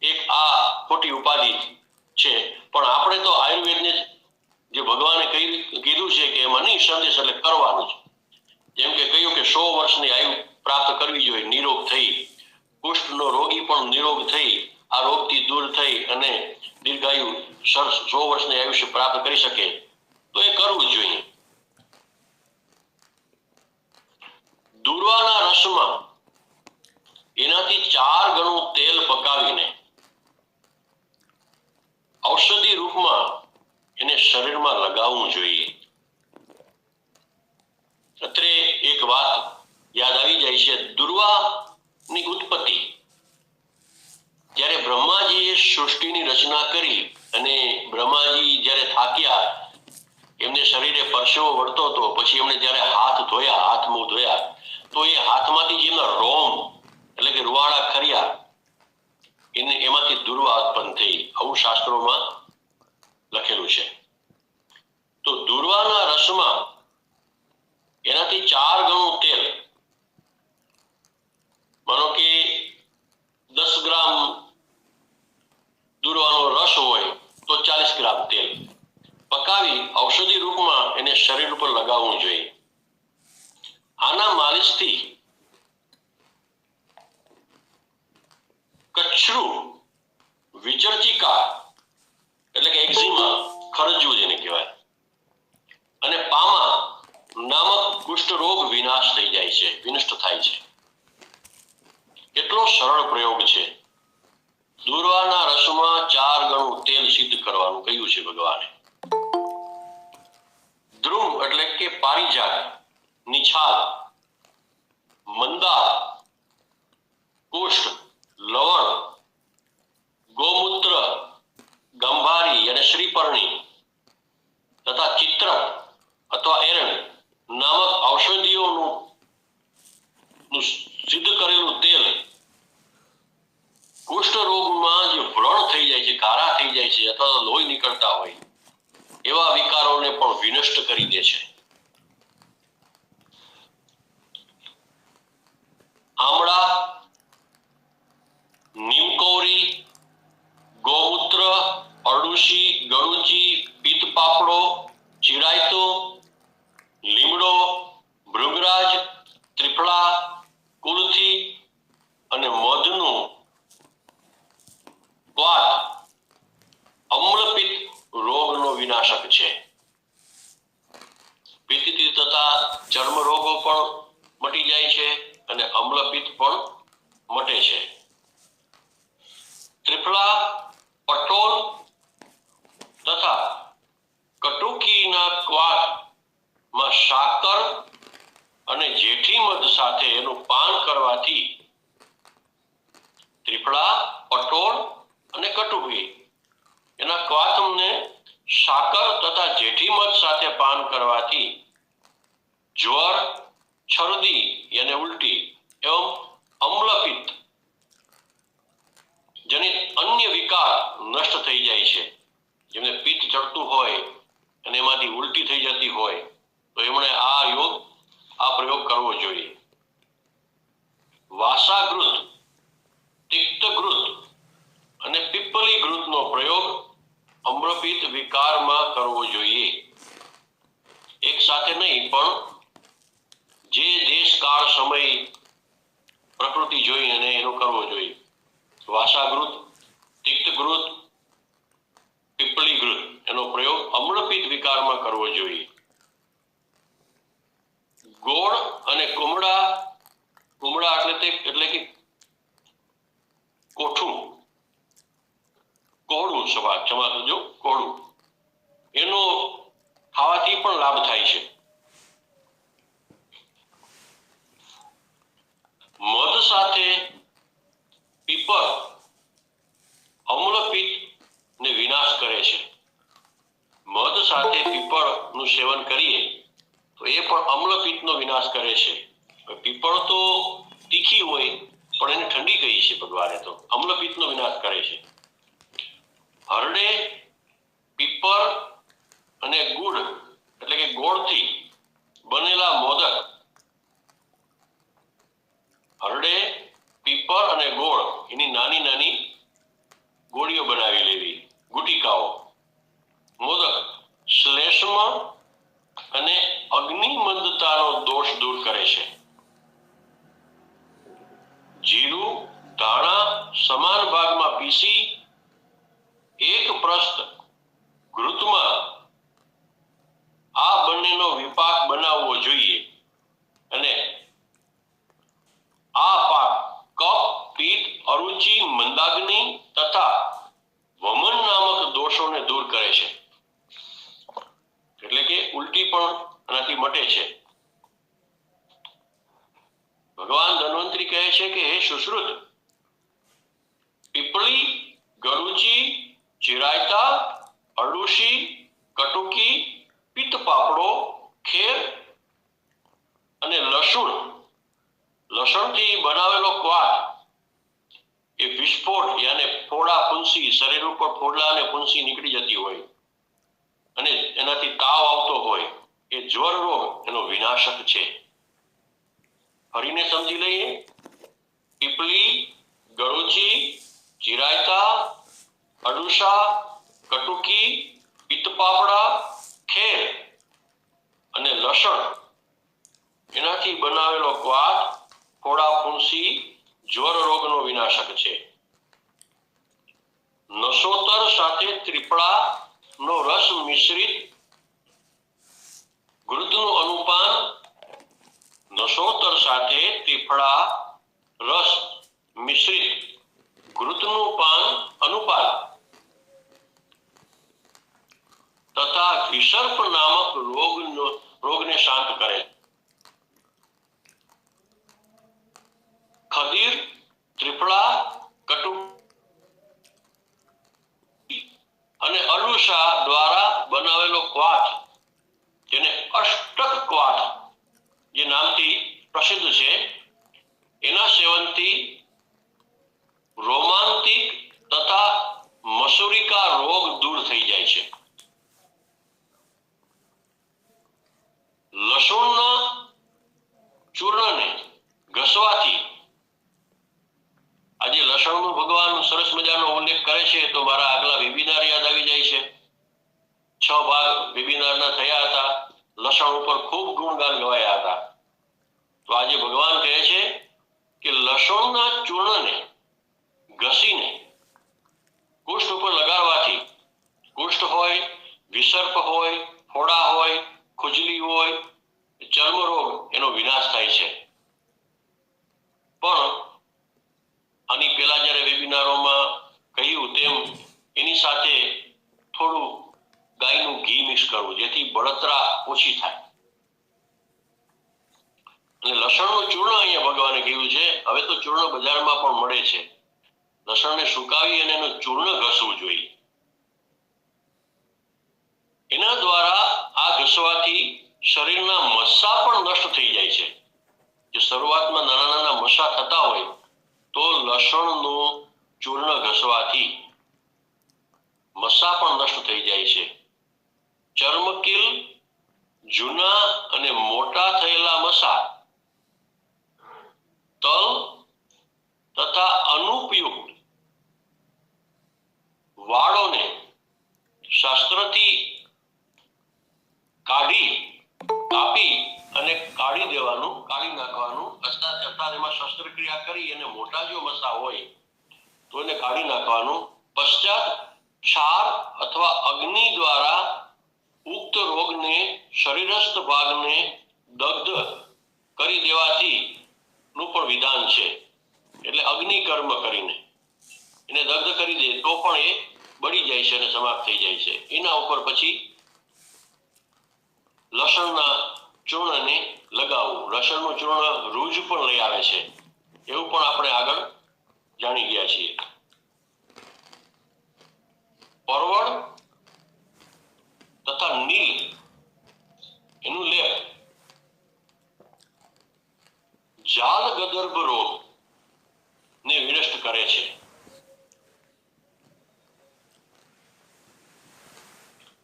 એક આ ખોટી ઉપાધિ છે. પણ આપણે તો આયુર્વેદને જે ભગવાને કીધું છે કે એમાં નહીં સંદેશ એટલે કરવાનું છે. જેમ કે કહ્યું કે 100 વર્ષની આયુ પ્રાપ્ત કરવી જોઈએ, નિરોગ થઈ, કુષ્ઠનો રોગી પણ નિરોગ થઈ, આ રોગથી દૂર થઈ અને દીર્ઘાયુ 100 વર્ષની આયુષ્ય પ્રાપ્ત કરી શકે, તો એ કરવું જોઈએ. દુર્વાના રસમાં એનાથી 4 ગણું તેલ પકાવીને ઔષધિ રૂપમાં એને શરીરમાં લગાવવું જોઈએ. અત્રે એક વાત યાદ આવી જાય છે. દુર્વાની ઉત્પત્તિ જ્યારે બ્રહ્માજીએ સૃષ્ટિની રચના કરી અને બ્રહ્માજી જ્યારે થાક્યા, એમને શરીરે પરસેવો વળતો હતો, પછી એમણે જ્યારે હાથ મોં ધોયા, તો એ હાથમાંથી જે એમના રોમ એટલે કે રૂવાડા ખર્યા, એમાંથી દુર્વા ઉત્પન્ન થઈ, આવું શાસ્ત્રોમાં લખેલું છે. તો દુર્વાના રસમાં એનાથી 4 ગણું તેલ, માનો કે 10 ગ્રામ દુર્વાનો રસ હોય તો 40 ગ્રામ તેલ પકાવી ઔષધિ રૂપમાં એને શરીર ઉપર લગાવવું જોઈએ. આના માલિશથી કચ્છરું, વિચર્ચિકા એટલે કે એક્ઝિમા, ખરજવું જેને કહેવાય, અને પામા નામક કુષ્ઠ રોગ વિનાશ થઈ જાય છે, વિનષ્ટ થાય છે. કેટલો સરળ પ્રયોગ છે. દુર્વાના રસમાં 4 ગણું તેલ સિદ્ધ કરવાનું કહ્યું છે ભગવાને. દ્રુમ એટલે કે પારિજાત ની છાલ, મંદાર, કુષ્ઠ, લવણ, ગોમૂત્ર, ગંભારી અને શ્રીપર્ણી તથા ચિત્ર કીટાણુઓને પણ વિનષ્ટ કરી દે છે. આમળા, નીમકોરી, ગૌમૂત્ર, અરડુસી, ગળુચી, પિત્ત પાપડો, ચિરાયતો, લીમડો, ભૃંગરાજ, ત્રિફળા, કુલથી અને મધનું ક્વાથ અમ્લપિત્ત રોગનો વિનાશક છે. પિત્તથી થતા ચર્મ રોગો પણ મટી જાય છે અને અમ્લપિત્ત પણ મટે છે. ત્રિફળા, પટોલ તથા કટુકીના ક્વાથમાં સાકર અને જેઠી મધ સાથે એનું પાન કરવાથી ત્રિફળા, પટોલ અને કટુકી એના ક્વાથને સાકર તથા જેઠી મધ સાથે પાન કરવાથી જ્વર, છરદી યાને ઉલટી એવં અમ્લપિત્ત જનિત અન્ય વિકાર નષ્ટ થઈ જાય છે. જેમને પિત્ત ચડતું હોય અને એમાંથી ઉલટી થઈ જતી હોય તો એમણે આ પ્રયોગ કરવો જોઈએ. વાસાગૃત, તિક્તગૃત અને પીપલી ઘૃતનો પ્રયોગ અમ્લપિત્ત વિકારમાં કરવો જોઈએ. એક સાથે નહીં, પણ જે દેશ કાળ સમય પ્રકૃતિ જોઈ અને એનો કરવો જોઈએ. વાસાગૃત, તિક્તગૃત, પીપળીગૃત એનો પ્રયોગ અમ્લપિત્ત વિકારમાં કરવો જોઈએ. ગોળ અને કુમળા એટલે કે કોઠું, કોળું ક્ષમા કરજો, કોળું એનો ખાવાથી પણ લાભ થાય છે. મધ સાથે પીપર અમ્લપિત્ત ને વિનાશ કરે છે. મધ સાથે પીપળનું સેવન કરીએ તો એ પણ અમ્લપિત્તનો વિનાશ કરે છે. પીપળ તો તીખી હોય પણ એને ઠંડી કહી છે ભગવાને, તો અમ્લપિત્તનો વિનાશ કરે છે. હરડે, પીપર અને ગુડ એટલે કે ગોળથી બનેલા મોદક, હરડે, પીપર અને ગોળ એની નાની નાની ગોળીઓ બનાવી લેવી, ગુટિકાઓ, મોદક શ્લેષ્મ અને અગ્નિમંદતાનો દોષ દૂર કરે છે. જીરું, ધાણા સમાન ભાગમાં પીસી એક પ્રસ્ત ઘૃતમાં આ બંનેનો વિપાક બનાવવો જોઈએ અને આ પાક કફ, પિત્ત, અરુચિ, મંદાગ્નિ તથા વમન નામક દોષોને દૂર કરે છે. એટલે કે ઉલટી પણ આનાથી મટે છે. ભગવાન ધન્વંતરી કહે છે કે હે સુશ્રુત, પીપળી, ગરુચી, ચિરાયતા, અરડુસી, કટુકી, પિત્ત પાપડો, ખેર અને લસણથી બનાવેલો ક્વાથ એ વિસ્ફોટ યાને ફોડા ફૂંસી, શરીર ઉપર ફોડલા અને ફૂંસી નીકળી જતી હોય અને એનાથી તાવ આવતો હોય એ જ્વર રોગ એનો વિનાશક છે. ફરીને સમજી લઈએ. પીપલી, ગળુચી, ચિરાયતા, અરડુસા, કટુકી, પિત્ત પાપડા, ખેર અને લસણ એનાથી બનાવેલો ક્વાથ ફોડા ફૂંસી જ્વર રોગનો વિનાશક છે. નસોતર સાથે ત્રિફળા નો રસ મિશ્રિત ઘૃતનું અનુપાન, નસોતર સાથે ત્રિફળા રસ મિશ્રિત ઘૃતનું અનુપાન તથા વિસર્પ નામક રોગને શાંત કરે. ખદીર, ત્રિફળા, કટુકી અને અરડુસા દ્વારા બનાવેલો ક્વાથ, જેને અષ્ટક ક્વાથ જે નામથી પ્રસિદ્ધ છે, એના સેવનથી રોમાંતિક તથા મસૂરિકા રોગ દૂર થઈ જાય છે. થયા હતા, લસણ ઉપર ખૂબ ગુણગાન ગવાયા હતા. તો આજે ભગવાન કહે છે કે લસણના ચૂર્ણને ઘસીને કુષ્ઠ ઉપર લગાડવાથી કુષ્ઠ હોય, વિસર્પ હોય, ફોડા હોય, ખુજલી હોય, ચર્મરોગ એનો વિનાશ થાય છે. પણ આની પહેલા જ્યારે વેબિનારોમાં કહ્યું તેમ એની સાથે થોડું ગાયનું ઘી મિક્સ કરવું, જેથી બળતરા ઓછી થાય. અને લસણનું ચૂર્ણ અહીંયા ભગવાને કહ્યું છે. હવે તો ચૂર્ણ બજારમાં પણ મળે છે. લસણને સુકાવી અને એનું ચૂર્ણ ઘસવું જોઈએ. એના દ્વારા આ ઘસવાથી શરીરના મસ્સા પણ નષ્ટ થઈ જાય છે. જે શરૂઆતમાં નાના નાના મસ્સા થતા હોય તો લસણનું ચૂર્ણ ઘસવાથી મસ્સા પણ નષ્ટ થઈ જાય છે. ચર્મકીલ, જૂના અને મોટા થયેલા મસ્સા, તલ તથા અનુપયુક્ત વાળોને શાસ્ત્રથી કાપી અને કાઢી નાખવાનું. અર્થાત એમાં શસ્ત્રક્રિયા કરી અને મોટા જો મસ્સા હોય તો એને કાઢી નાખવાનું. પશ્ચાત ક્ષાર અથવા અગ્નિ દ્વારા ઉક્ત રોગને શરીરસ્થ ભાગને દગ્ધ કરી દેવાથી નું પણ વિધાન છે. એટલે અગ્નિ કર્મ કરીને એને દગ્ધ કરી દે તો પણ એ બળી જાય છે અને સમાપ્ત થઈ જાય છે. એના ઉપર પછી લસણના ચૂર્ણને લગાવવું. લસણનું ચૂર્ણ રૂજ પણ લઈ આવે છે, એવું પણ આપણે આગળ જાણી ગયા છીએ. પરવળ તથા નીલ એનું લેપ જાલ ગદર્ભ રોગ ને વિનષ્ટ કરે છે.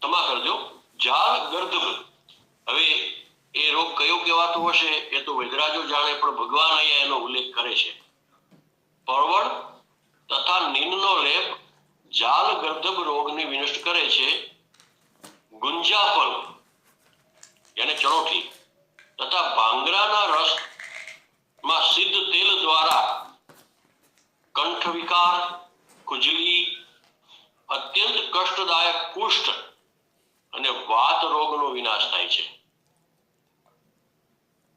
તમા કરજો જાલ ગર્દભ. હવે એ રોગ કયો કહેવાતો હશે એ તો વૈદરાજો જાણે, પણ ભગવાન અહીંયા એનો ઉલ્લેખ કરે છે. પરવળ તથા નીલનો લેપ જાલ ગર્દભ રોગને વિનષ્ટ કરે છે. ગુંજાફળ યાને ચણોઠી તથા ભાંગરાના રસ માં સિદ્ધ તેલ દ્વારા કંઠ વિકાર, ખુજલી, અત્યંત કષ્ટદાયક કુષ્ઠ અને વાત રોગનો વિનાશ થાય છે.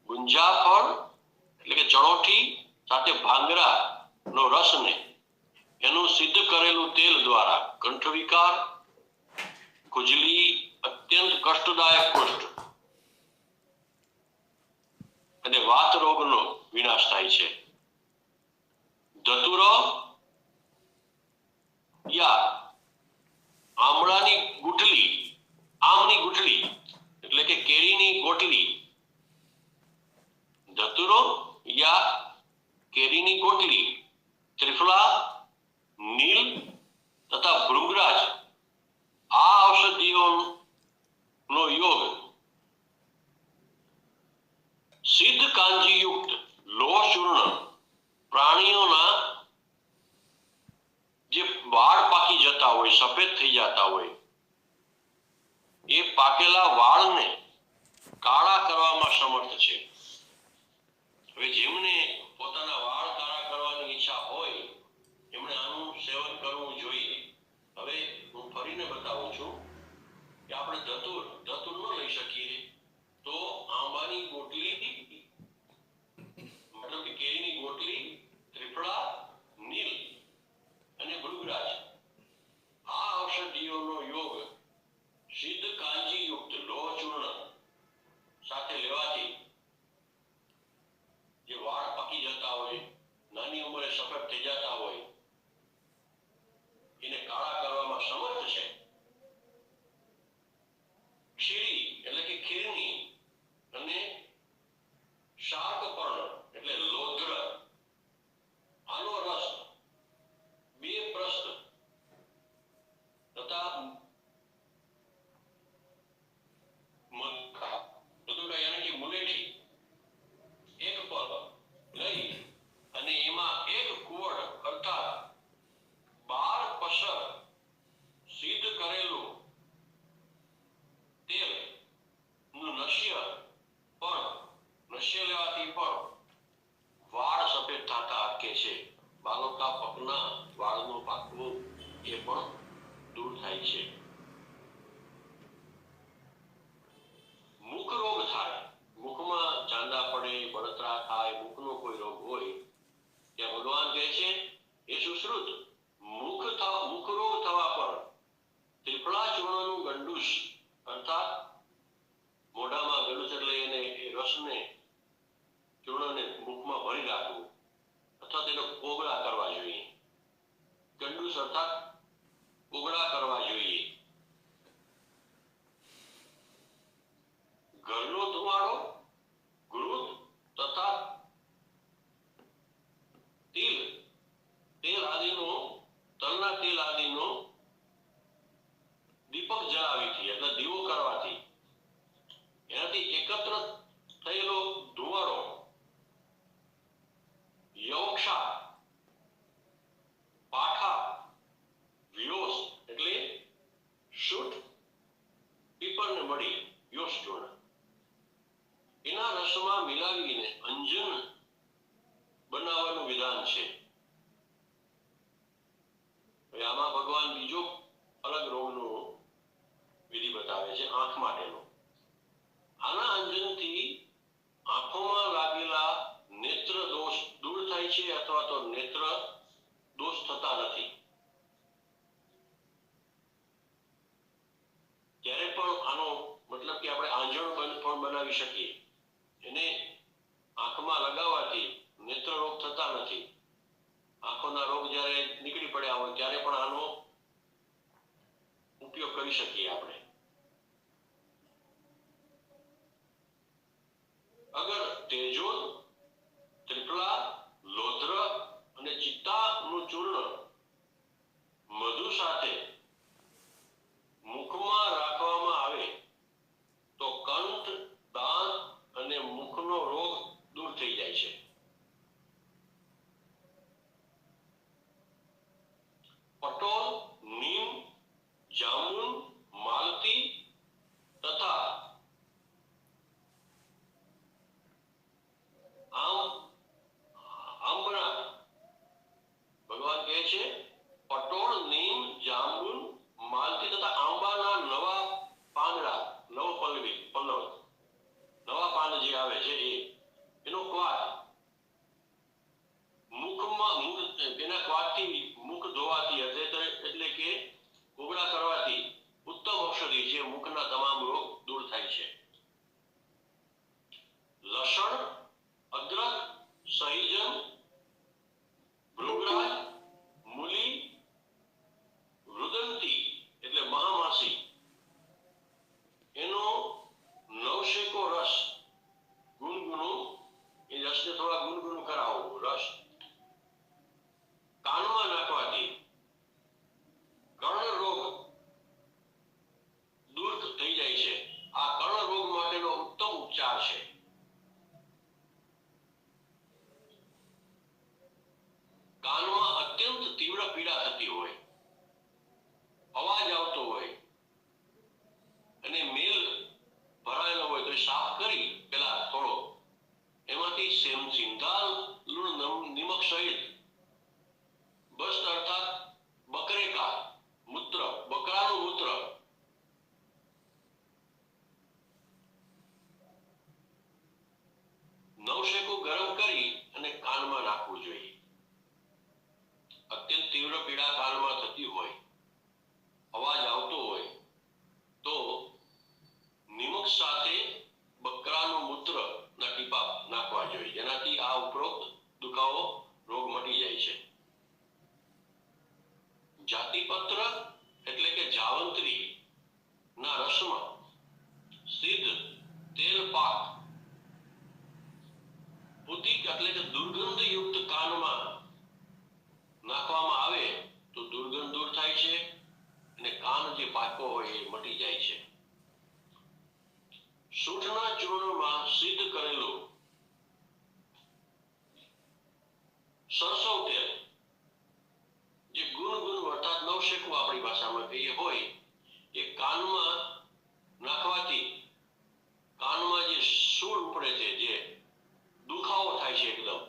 ગુંજાફળ એટલે કે ચણોઠી સાથે ભાંગરા નો રસને એનું સિદ્ધ કરેલું તેલ દ્વારા કંઠ વિકાર, ખુજલી, અત્યંત કષ્ટદાયક કુષ્ઠ અને વાત રોગનો વિનાશ થાય છે. ધતુરો યા આમળાની ગુઠલી, આમની ગુઠલી એટલે કે કેરીની ગોટલી, ધતુરો યા કેરીની ગોટલી, ત્રિફલા, નીલ તથા ભૃંગરાજ આ ઔષધિઓનો યોગ સિદ્ધ કાંજીયુક્ત લોહ ચૂર્ણ પ્રાણીઓના જે વાળ પાકી જતા હોય, સફેદ થઈ જતા હોય, એ પાકેલા વાળને કાળા કરવામાં સમર્થ છે. હવે જેમને પોતાના વાળ કાળા કરવાની ઈચ્છા હોય એમણે આનું સેવન કરવું જોઈએ. હવે હું ફરીને બતાવું છું કે આપણે ધતુર ન લઈ શકીએ તો આંબાની ગોટલી મતલબ કે કેરીની ગોટલી, ત્રિફળા, નીલ અને ભૃંગરાજ આ ઔષધિઓનો યોગ સિદ્ધ કાંજી યુક્ત લોહ ચૂર્ણ સાથે લેવાથી મોઢામાં ગલુચર લઈ અને એ રસને ચૂર્ણને મુખમાં ભરી રાખવું અથવા તેનો કોગળા કરવા જોઈએ. કંડુસ અર્થાત કોગળા કરવા જોઈએ. ઘરનો ધુમાડો, ઘૃત તથા તેલ આદિનો, તલના તેલ આદિનો દીપક જલાવીથી એટલે દીવો કરવાથી એનાથી એકત્ર થયેલો ધુમાડો યવક્ષા, પાઠા, વિયોસ એટલે શુદ્ધ પીપળને મળી યોસ ચૂર્ણ એના રસમાં મિલાવીને અંજન બનાવવાનું વિધાન છે. આમાં ભગવાન બીજો અલગ રોગનો વિધિ બતાવે છે, આંખ માટેનો. આના અંજનથી આંખોમાં લાગેલા નેત્ર દોષ દૂર થાય છે અથવા તો નેત્ર દોષ થતા નથી. ત્યારે પણ આનો મતલબ કે આપણે આંજણ પણ બનાવી શકીએ. એને આંખમાં લગાવવાથી નેત્ર રોગ થતા નથી. આંખોના રોગ જ્યારે નીકળી પડ્યા હોય ત્યારે પણ આનો ઉપયોગ કરી શકીએ આપણે. અગર તેજોલ, ત્રિફલા, લોધ્ર અને ચિત્તાનું ચૂર્ણ મધુ સાથે મુખમાં રાખવામાં આવે તો કંઠ, દાંત અને મુખનો રોગ દૂર થઈ જાય છે. પટોલ, નીમ, જામુન, માલતી તથા આંબળા, ભગવાન કહે છે પટોળ, નીમ, જાંબુન, માલતી તથા આંબાના નવા પાંદડા, પલ્લવ નવા પાન જે આવે છે એનો ક્વાથ મુખમાં એના ક્વાથથી મુખ ધોવાથી એટલે કે કોગળા કરવાથી ઉત્તમ ઔષધિ છે. મુખના તમામ રોગ દૂર થાય છે. લસણ, અદરક, સહીજન, ભૃંગરાજ, મૂલી, વૃદંતી એટલે મહામાસી એનો નવશેકો રસ ગુનગુનું, એ રસને થોડા ગુનગુનું કરાવવું. રસ કાનમાં નાખવાથી કર્ણ રોગ દૂર થઈ જાય છે. આ કર્ણ રોગ માટેનો ઉત્તમ ઉપચાર છે. કાનમાં અત્યંત તીવ્ર પીડા થતી હોય, અવાજ આવતો હોય અને મેલ ભરાયેલો હોય તો સાફ કરી પેલા થોડો એમાંથી સિંધાલ નિમક સહિત બસ્ત અર્થાત બકરેકા મૂત્ર, બકરાનું મૂત્ર નવશેકું ગરમ કરી અને કાનમાં નાખવું જોઈએ. અત્યંત તીવ્ર પીડા કાનમાં થતી હોય, અવાજ આવતો હોય તો નિમક સાથે બકરાનું મૂત્ર ના ટીપા નાખવા જોઈએ, જેનાથી આ ઉપરોક્ત દુખાવો રોગ મટી જાય છે. જાતિપત્ર એટલે કે જાવંત્રી ના રસમાં સિદ્ધ તેલ પાક ઉદિક એટલે કે દુર્ગંધયુક્ત કાનમાં નાખવામાં આવે તો દુર્ગંધ દૂર થાય છે અને કાન જે પાકો હોય એ મટી જાય છે. સૂંઠના ચૂર્ણમાં સિદ્ધ કરેલું સરસવ તેલ જે ગુનગુન અર્થાત નવશેકું આપણી ભાષામાં કહીએ હોય એ કાનમાં નાખવાથી કાનમાં જે સૂળ ઉપડે છે, જે દુખાવો થાય છે, એકદમ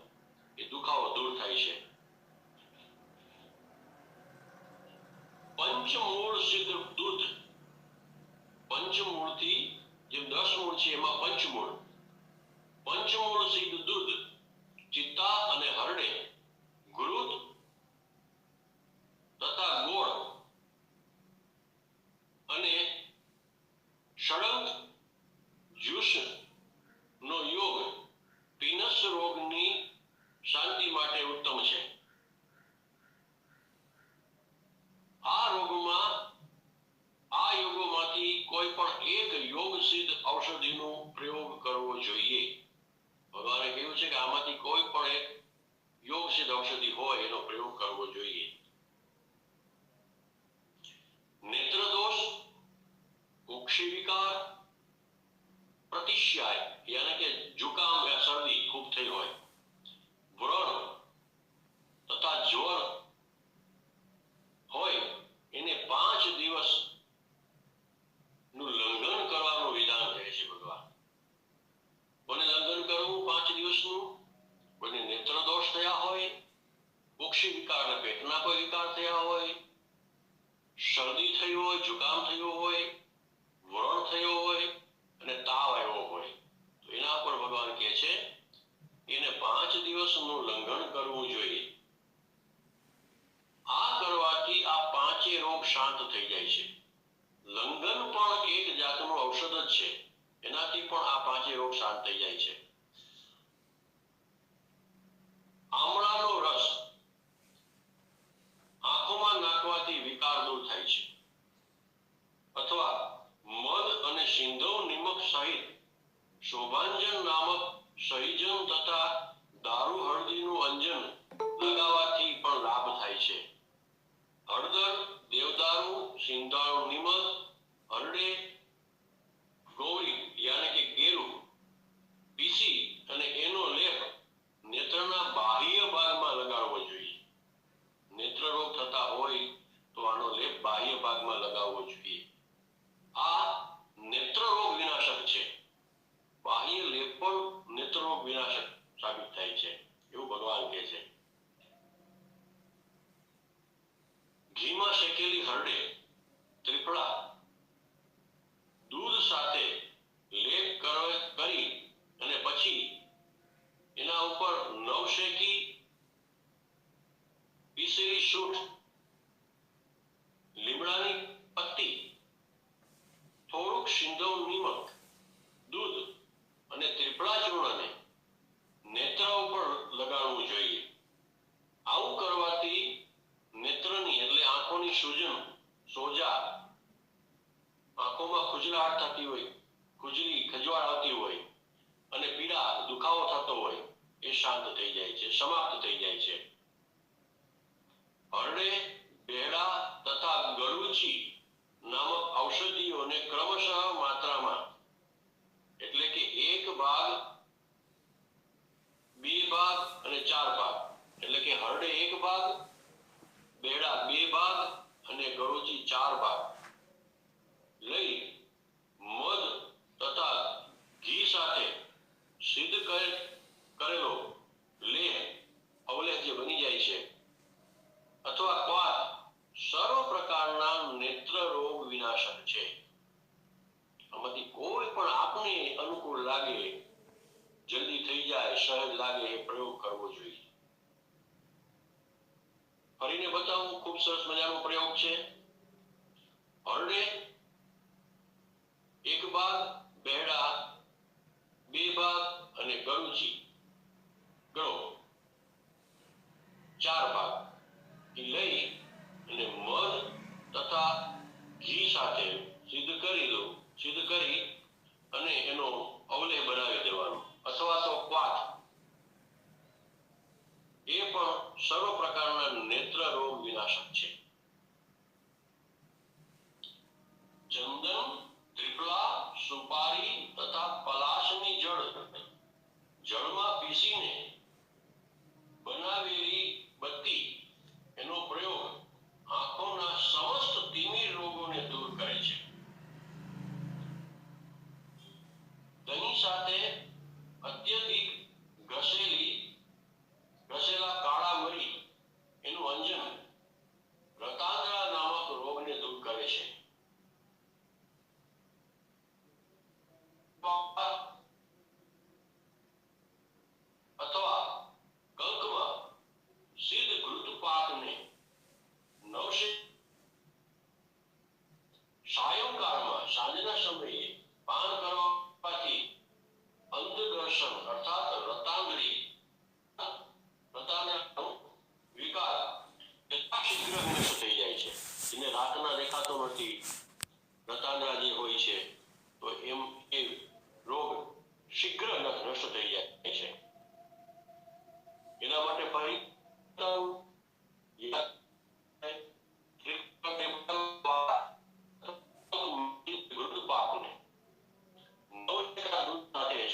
એ દુખાવો દૂર થાય છે. પંચમૂળ સિદ્ધ દૂધ, પંચમૂળથી જેમ 10 મૂળ છે એમાં પંચમૂળ સિદ્ધ દૂધ, ચિત્તા અને હરડે, ઘૃત તથા ગોળ અને ષડંગ, જ્યુસ નો યોગ પીનસ રોગની શાંતિ માટે ઉત્તમ છે. આ યોગોમાંથી કોઈ પણ એક યોગ સિદ્ધ ઔષધિનો પ્રયોગ કરવો જોઈએ. ભગવાને કહ્યું છે કે આમાંથી કોઈ પણ એક યોગ સિદ્ધ ઔષધિ હોય એનો પ્રયોગ કરવો જોઈએ. નેત્ર દોષ, ઉક્ષી વિકાર, પ્રતિશ્યાય યાની કે જુકામ યા શરદી ખૂબ થઈ હોય, વ્રણ તથા જ્વર હોય એને 5 દિવસ નું લંઘન કરવાનું વિધાન કહે છે ભગવાન. કોને લંઘન કરવું 5 દિવસનું? કોઈને નેત્ર દોષ થયા હોય, ઉક્ષી વિકાર અને પેટના કોઈ વિકાર થયા હોય, શરદી થઈ હોય, જુકામ થયો હોય, વ્રણ થયો હોય અને તાવ આવ્યો હોય, તો એના પર ભગવાન કહે છે એને 5 દિવસનું લંઘન કરવું જોઈએ. આ કરવાથી આ 5 રોગ શાંત થઈ જાય છે. લંઘન પણ એક જાતનું ઔષધ જ છે, એનાથી પણ આ 5 રોગ શાંત થઈ જાય છે. આમળાનો રસ આંખોમાં નાખવાથી વિકાર દૂર થાય છે, અથવા મધ અને સિંધવ નિમક સહિત શોભાંજન નામક સહિજન તથા દારૂ હળદીનું અંજન લગાવવાથી પણ લાભ થાય છે. હળદર, દેવદારૂ, સિંધાળુ નિમક, હરડે, ગૌરી યાની કે ગેરું પીસી અને એનો લેપ નેત્રના બાહ્ય ભાગમાં લગાડવો જોઈએ. નેત્ર રોગ થતા હોય તો આનો લેપ બાહ્ય ભાગમાં લગાવવો જોઈએ. આ નેત્ર રોગ વિનાશક છે. બાહ્ય લેપ પણ નેત્ર રોગ વિનાશક સાબિત થાય છે એવું ભગવાન કહે છે. ઘીમાં શેકેલી હરડે, ત્રિફળા દૂધ સાથે લેપ કરી અને પછી એના ઉપર નવશેકી પીસેલી સૂંઠ, લીમડાની પત્તી, થોડુંક સિંધવ નિમક, દૂધ અને ત્રિફળા ચૂર્ણને નેત્ર ઉપર લગાડવું જોઈએ. આવું કરવાથી નેત્રની એટલે આંખોની સૂજન, સોજા, આંખોમાં ખુજલાહટ થતી હોય, ખજવાળ આવતી હોય અને પીડા, દુખાવો થતો હોય એ શાંત થઈ જાય છે, સમાપ્ત થઈ જાય છે. હરડે, બેડા તથા ગળુચી નામક ઔષધિઓને ક્રમશઃ માત્રામાં એટલે કે 1 ભાગ, 2 ભાગ અને 4 ભાગ એટલે કે હરડે 1 ભાગ, બેડા 2 ભાગ અને ગળુચી 4 ભાગ લઈ મધ તથા ઘી સાથે સિદ્ધ કરેલો લેહ અવલેહ જે બની જાય છે અથવા ક્વાથ સર્વ પ્રકારના નેત્ર રોગ વિનાશક છે. આમાંથી કોઈ પણ આપને અનુકૂળ લાગે, જલ્દી થઈ જાય, સહજ લાગે એ પ્રયોગ કરવો જોઈએ. ફરીને બતાવું, ખૂબ સરસ મજાનો પ્રયોગ છે. હરડે 1 ભાગ, બેડા 2 ભાગ અને ગળુચી ગળો 4 ભાગ લઈ અને મધ તથા ઘી સાથે સિદ્ધ કરી અને એનો અવલેહ બનાવી દેવાનો અથવા તો ક્વાથ. એ પણ સર્વ પ્રકારના નેત્ર રોગ વિનાશક છે. ચંદન, ત્રિફલા, સુપારી તથા પલાશની જળમાં પીસીને બનાવેલી બત્તી એનો પ્રયોગ આંખોના સમસ્ત તિમિર રોગોને દૂર કરે છે. તેની સાથે અત્યધિક ઘસેલા કાળા મરી એનું અંજન રતાંગળા નામક રોગને દૂર કરે છે. અથવા કંકમાં સિદ્ધ ઘૃતપાકને સાયંકાળમાં સાંજના સમયે પાન કરવાથી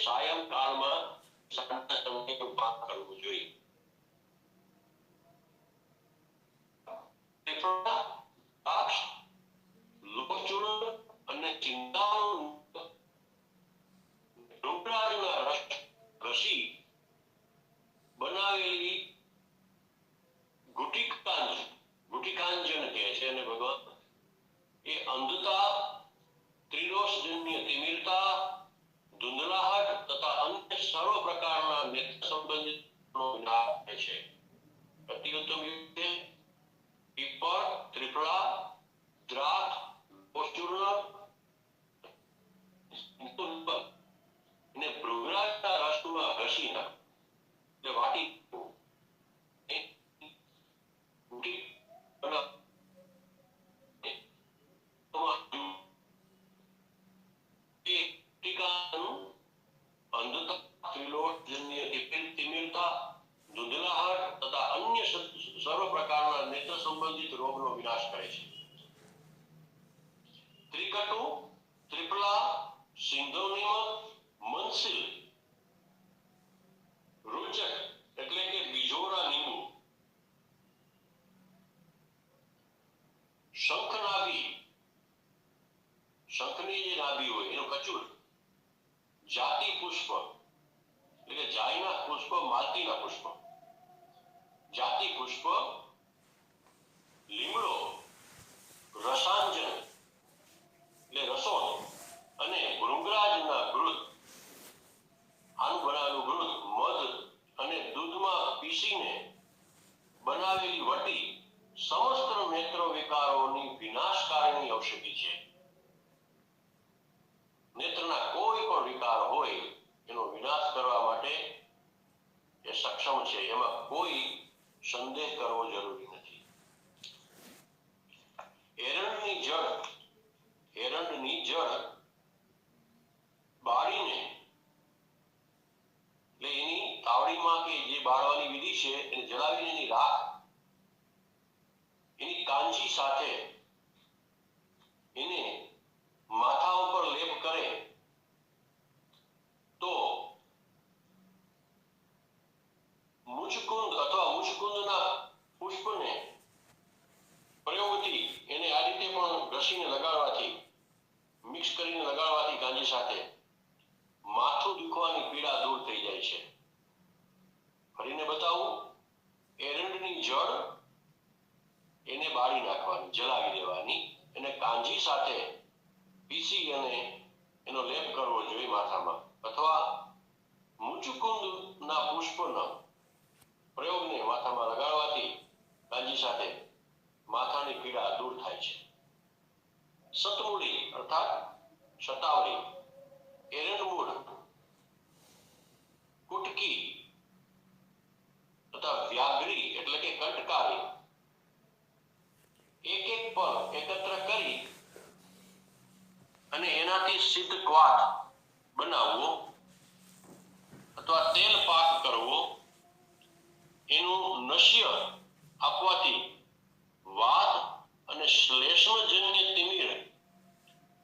સાયંકાળમાં સાંજના સમયે પાન કરવું જોઈએ. ત્રિફળા, દ્રાક્ષ, લોહચૂર્ણ અને ચિંતામણ ડુંગરાળના રસ ઘસી બનાવેલી ગુટિકાંજન કહે છે અને ભગવાન એ અંધતા, ત્રિદોષજન્ય તિમિરતા, ધુંધલાહટ તથા અન્ય સર્વ પ્રકારના નેત્ર સંબંધિત નાશ કરે છે. અતિ ઉત્તમ યુક્ત છે. પીપળ, ત્રિફળા, દ્રાક્ષ, લોહચૂર્ણ ને ભૃંગરાજના રસમાં ઘસી નાખ એટલે વાટી અંધતા, ત્રિલોચજન્ય તિમિરતા, ધુંધલાહટ તથા અન્ય સર્વ પ્રકારના નેત્ર સંબંધિત રોગનો વિનાશ કરે છે. ત્રિકટુ, ત્રિફલા, સિંધોનિમ, મનસિલ, રૂચક એટલે કે બીજોરા લીંબુ, શંખનાભી, શંખની જે નાભી હોય એનું કચુર, જાતિ પુષ્પ એટલે કે જાયના પુષ્પ, માલતીના પુષ્પ, જાતિ પુષ્પ, લીમડો, રસાંજન એટલે રસોણ અને ભૃંગરાજના ઘૃત, આનું બનાવેલું ઘૃત, મધ અને દૂધમાં પીસીને બનાવેલી વટી સમસ્ત નેત્ર વિકારોની વિનાશકારીની ઔષધિ છે. નેત્રના કોઈ પણ વિકાર હોય એનો વિનાશ કરવા માટે એ સક્ષમ છે, એમાં કોઈ સંદેહ કરવો જરૂરી નથી. એરંડની જળ બાળીને એટલે એની તાવડીમાં કે જે બાળવાની વિધિ છે એને જલાવીને એની રાખ એની કાંજી સાથે એને માથા ઉપર લેપ કરે તો મુચકુંદ અથવા મુચકુંદના પુષ્પને પ્રયોગથી એને આ રીતે પણ ઘસીને લગાડવાથી, મિક્સ કરીને લગાડવાથી ગાંજી સાથે માથું દુખવાની પીડા દૂર થઈ જાય છે. ફરીને બતાવું, એરંડની જળ એને બાળી નાખવાની, જલાવી દેવાની, એને કાંજી સાથે પીસી અને એનો લેપ કરવો જોઈએ માથામાં, અથવા મુચુકુંદના પુષ્પના પ્રયોગને માથામાં લગાડવાથી કાંજી સાથે માથાની પીડા દૂર થાય છે. સતમૂળી અર્થાત શતાવરી, એરંડ મૂળ, કુટકી તથા વ્યાઘ્રી એટલે કે કંટકારી એક એક પર એકત્ર કરી અને એનાથી સિદ્ધ ક્વાથ બનાવવો અથવા તેલ પાક કરવો, એનું નશ્ય આપવાથી વાત અને શ્લેષ્મજન્ય તિમિર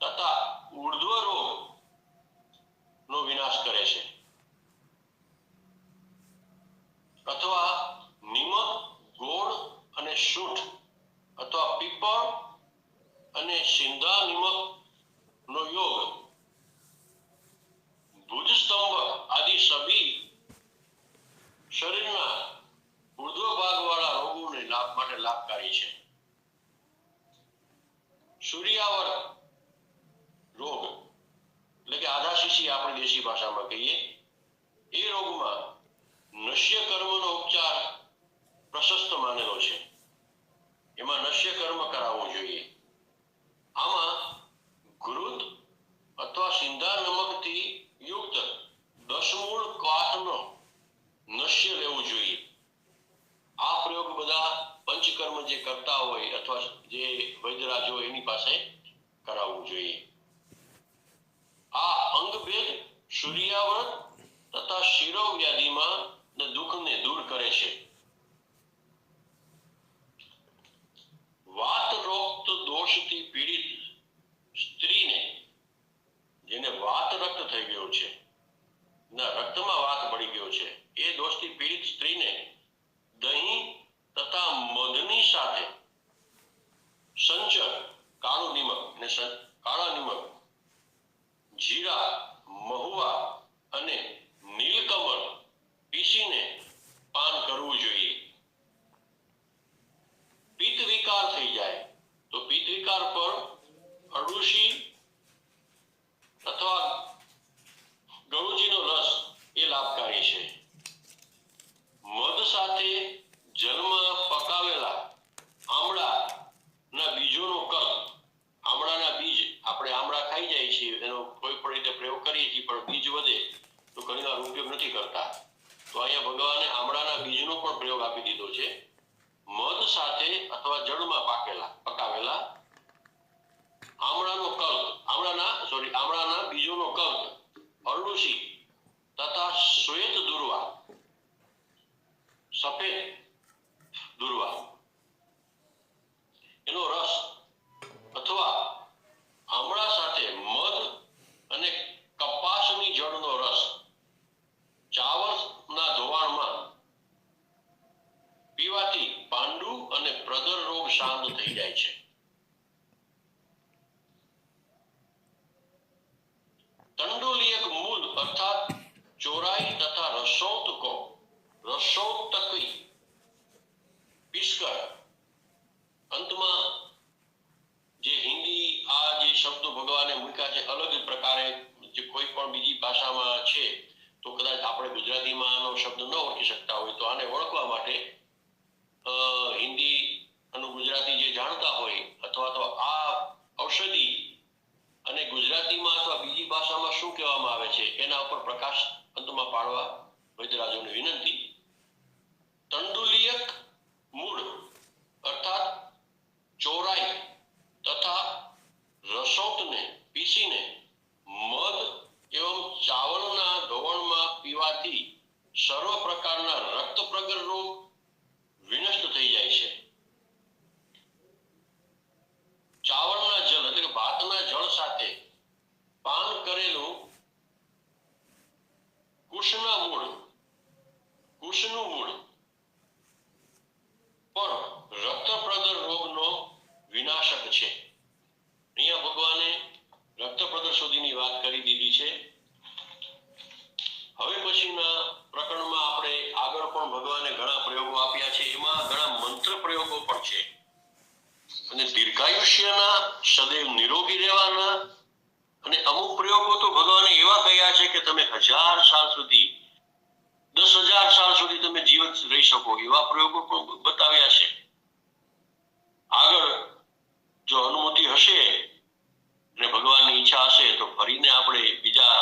તથા ઉર્ધ્વ રોગ નો વિનાશ કરે છે. અથવા નિમક, ગોળ અને સૂંઠ અથવા પીપળ અને સિંધા નિમક નો યોગ ભુજસ્તંભ આદિ સભી શરીરના ઉર્ધ્વ ભાગવાળા રોગોને લાભ માટે લાભકારી છે. સૂર્યાવર રોગ એટલે કે આધા શીશી આપણે દેશી ભાષામાં કહીએ, એ રોગમાં નશ્ય કર્મનો ઉપચાર પ્રશસ્ત માનેલો છે. એમાં નશ્ય કર્મ કરાવવું જોઈએ. આમાં ઘૃત અથવા સિંધા નમકથી યુક્ત 10 મૂળ ક્વાથનો નશ્ય લેવું જોઈએ. આ પ્રયોગ બધા પંચકર્મ જે કરતા હોય અથવા જે વૈદ્યરાજ હોય એની પાસે કરાવવું જોઈએ. આ અંગભેદ, સૂર્યાવ્રત તથા શિરોવ્યાધિમાં દુઃખને દૂર કરે છે. વાત રોગ દોષથી પીડિત સ્ત્રીને, જેને વાત રક્ત થઈ ગયો છે, ના રક્તમાં વાત મળી ગયો છે. એ દોષથી પીડિત સ્ત્રીને દહીં તથા મધની સાથે સંચર, કાળું નિમક અને કાળા નિમક, જીરા, મહુવા અને નીલકમળ પીસીને પાન કરવું જોઈએ. પિત્ત વિકાર થઈ જાય તો પિત્ત વિકાર પર અરડુસી અથવા ગળુજીનો રસ એ લાભકારી છે. મધ સાથે જલમાં પકાવેલા આમળાના બીજોનો કર્ક, આમળાના બીજ, આપણે આમળા ખાઈ જાય છીએ, એનો કોઈ પણ રીતે પ્રયોગ કરીએ છીએ, પણ બીજ વધે તો ઘણીવાર ઉપયોગ નથી કરતા. તો અહીંયા ભગવાને આમળાના બીજનો પણ પ્રયોગ આપી દીધો છે. મધ સાથે અથવા જળમાં પકાવેલા આમળાના બીજોનો કર્ક, અરડુસી તથા શ્વેત દુર્વા, સફેદ દુર્વા એનો રસ અથવા આમળા સાથે મધ અને કપાસની જળનો રસ ચાવળના ધોવાણમાં પીવાથી પાંડુ અને પ્રદર રોગ શાંત થઈ જાય છે. તંડુલિયક મૂળ અર્થાત ચોરાઈ તથા રસોતકી પીસકર, અંતમાં જે હિન્દી આ જે શબ્દો ભગવાને મૂક્યા છે અલગ પ્રકારે, જે કોઈ પણ બીજી ભાષામાં છે તો કદાચ આપણે ગુજરાતીમાં આનો શબ્દ ન ઓળખી શકતા હોય તો આને ઓળખવા માટે હિન્દી અને ગુજરાતી જે જાણતા હોય અથવા તો આ ઔષધિ અને ગુજરાતીમાં અથવા બીજી ભાષામાં શું કહેવામાં આવે છે એના ઉપર પ્રકાશ અંતમાં પાડવા વૈદ્યરાજોને વિનંતી. તંડુલિયક મૂળ અર્થાત ચોરાઈ તથા રસોતને પીસીને મધ એવં ચાવલના ધોવણમાં પીવાથી સર્વ પ્રકારના રક્ત પ્રગર રોગ વિનષ્ટ થઈ જાય છે. ચાવલના જળ એટલે કે ભાતના જળ સાથે પાન કરેલું કુશનું મૂળ પણ રક્તપ્રદર રોગનો વિનાશક છે. અહીંયા ભગવાને રક્તપ્રદર સુધીની વાત કરી દીધી છે. હવે પછીના પ્રકરણમાં આપણે આગળ પણ ભગવાને ઘણા પ્રયોગો આપ્યા છે, એમાં ઘણા મંત્ર પ્રયોગો પણ છે. અને દીર્ઘાયુષ્યના, સદૈવ નિરોગી રહેવાના અને અમુક પ્રયોગો તો ભગવાને એવા કહ્યા છે કે તમે 1000 સાલ સુધી, 10,000 સાલ સુધી તમે જીવત રહી શકો, એવા પ્રયોગો પણ બતાવ્યા છે. આગળ જો અનુમતિ હશે અને ભગવાનની ઈચ્છા હશે તો ફરીને આપણે બીજા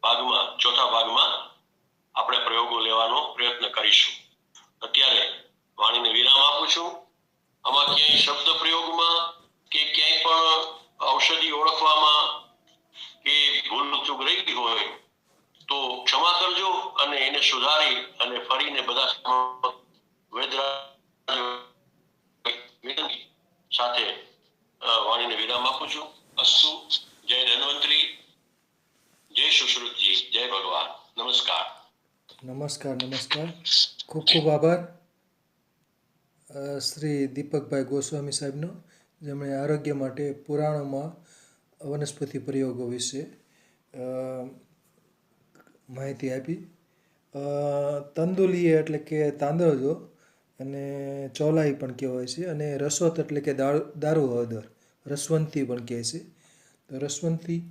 ભાગમાં, ચોથા ભાગમાં આપણે પ્રયોગો લેવાનો પ્રયત્ન કરીશું. અત્યારે વાણીને વિરામ આપું છું. આમાં ક્યાંય શબ્દ પ્રયોગમાં કે ક્યાંય પણ ઔષધિ ઓળખવામાં કે ભૂલ ચૂક રહી હોય તો ક્ષમા કરજો અને એને સુધારી અને ફરીને બધા વિનંતી સાથે વાણીને વિરામ આપું છું. અસ્તુ. જય ધન્વંતરી, જય સુશ્રુતજી, જય ભગવાન. નમસ્કાર. નમસ્કાર. ખૂબ ખૂબ આભાર શ્રી દીપકભાઈ ગોસ્વામી સાહેબનો, જેમણે આરોગ્ય માટે પુરાણોમાં વનસ્પતિ પ્રયોગો વિશે માહિતી આપી. તંદુલીય એટલે કે તાંદળજો, અને ચોલાઈ પણ કહેવાય છે, અને રસોત એટલે કે દારૂ હળદર, રસવંતી પણ કહે છે. તો રસવંતી,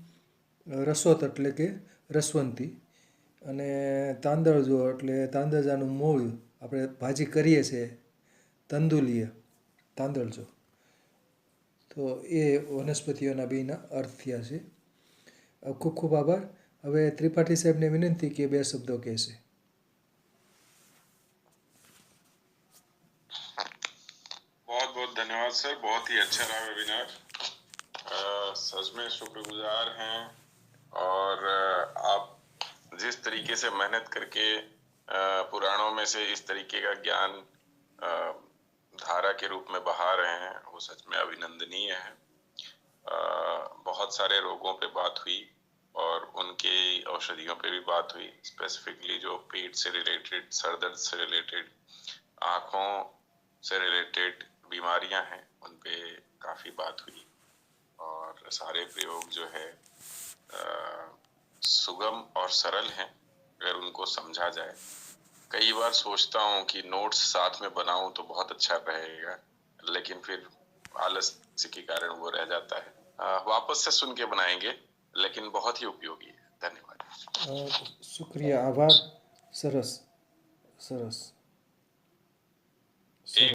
રસોત એટલે કે રસવંતી, અને તાંદળજો એટલે તાંદળજાનું મૂળ, આપણે ભાજી કરીએ છીએ તંદુલીય, તાંદળજો. તો એ વનસ્પતિઓના બેના અર્થ થયા છે. ખૂબ ખૂબ આભાર. હવે ત્રિપાઠી સાહેબને વિનંતી કે 2 શબ્દો કહેશે. बहुत बहुत धन्यवाद सर, बहुत ही अच्छा रहा वेबिनार. सच में शुक्रगुजार हैं, और आप जिस तरीके से मेहनत करके पुराणों में से इस तरीके का ज्ञान धारा के रूप में बहा रहे हैं, वो सच में अभिनंदनीय है. बहुत सारे रोगों पे बात हुई, और उनके औषधियों पे भी बात हुई, स्पेसिफिकली जो पेट से रिलेटेड, सर दर्द से रिलेटेड, आँखों से रिलेटेड बीमारियां हैं उन पे काफ़ी बात हुई। और सारे प्रयोग जो है सुगम और सरल हैं अगर उनको समझा जाए। कई बार सोचता हूँ कि नोट्स साथ में बनाऊं तो बहुत अच्छा रहेगा, लेकिन फिर आलस्य के कारण वो रह जाता है। वापस से सुन के बनाएंगे, लेकिन बहुत ही उपयोगी है। धन्यवाद। શુક્રિયા, આભાર. સરસ સરસ. एक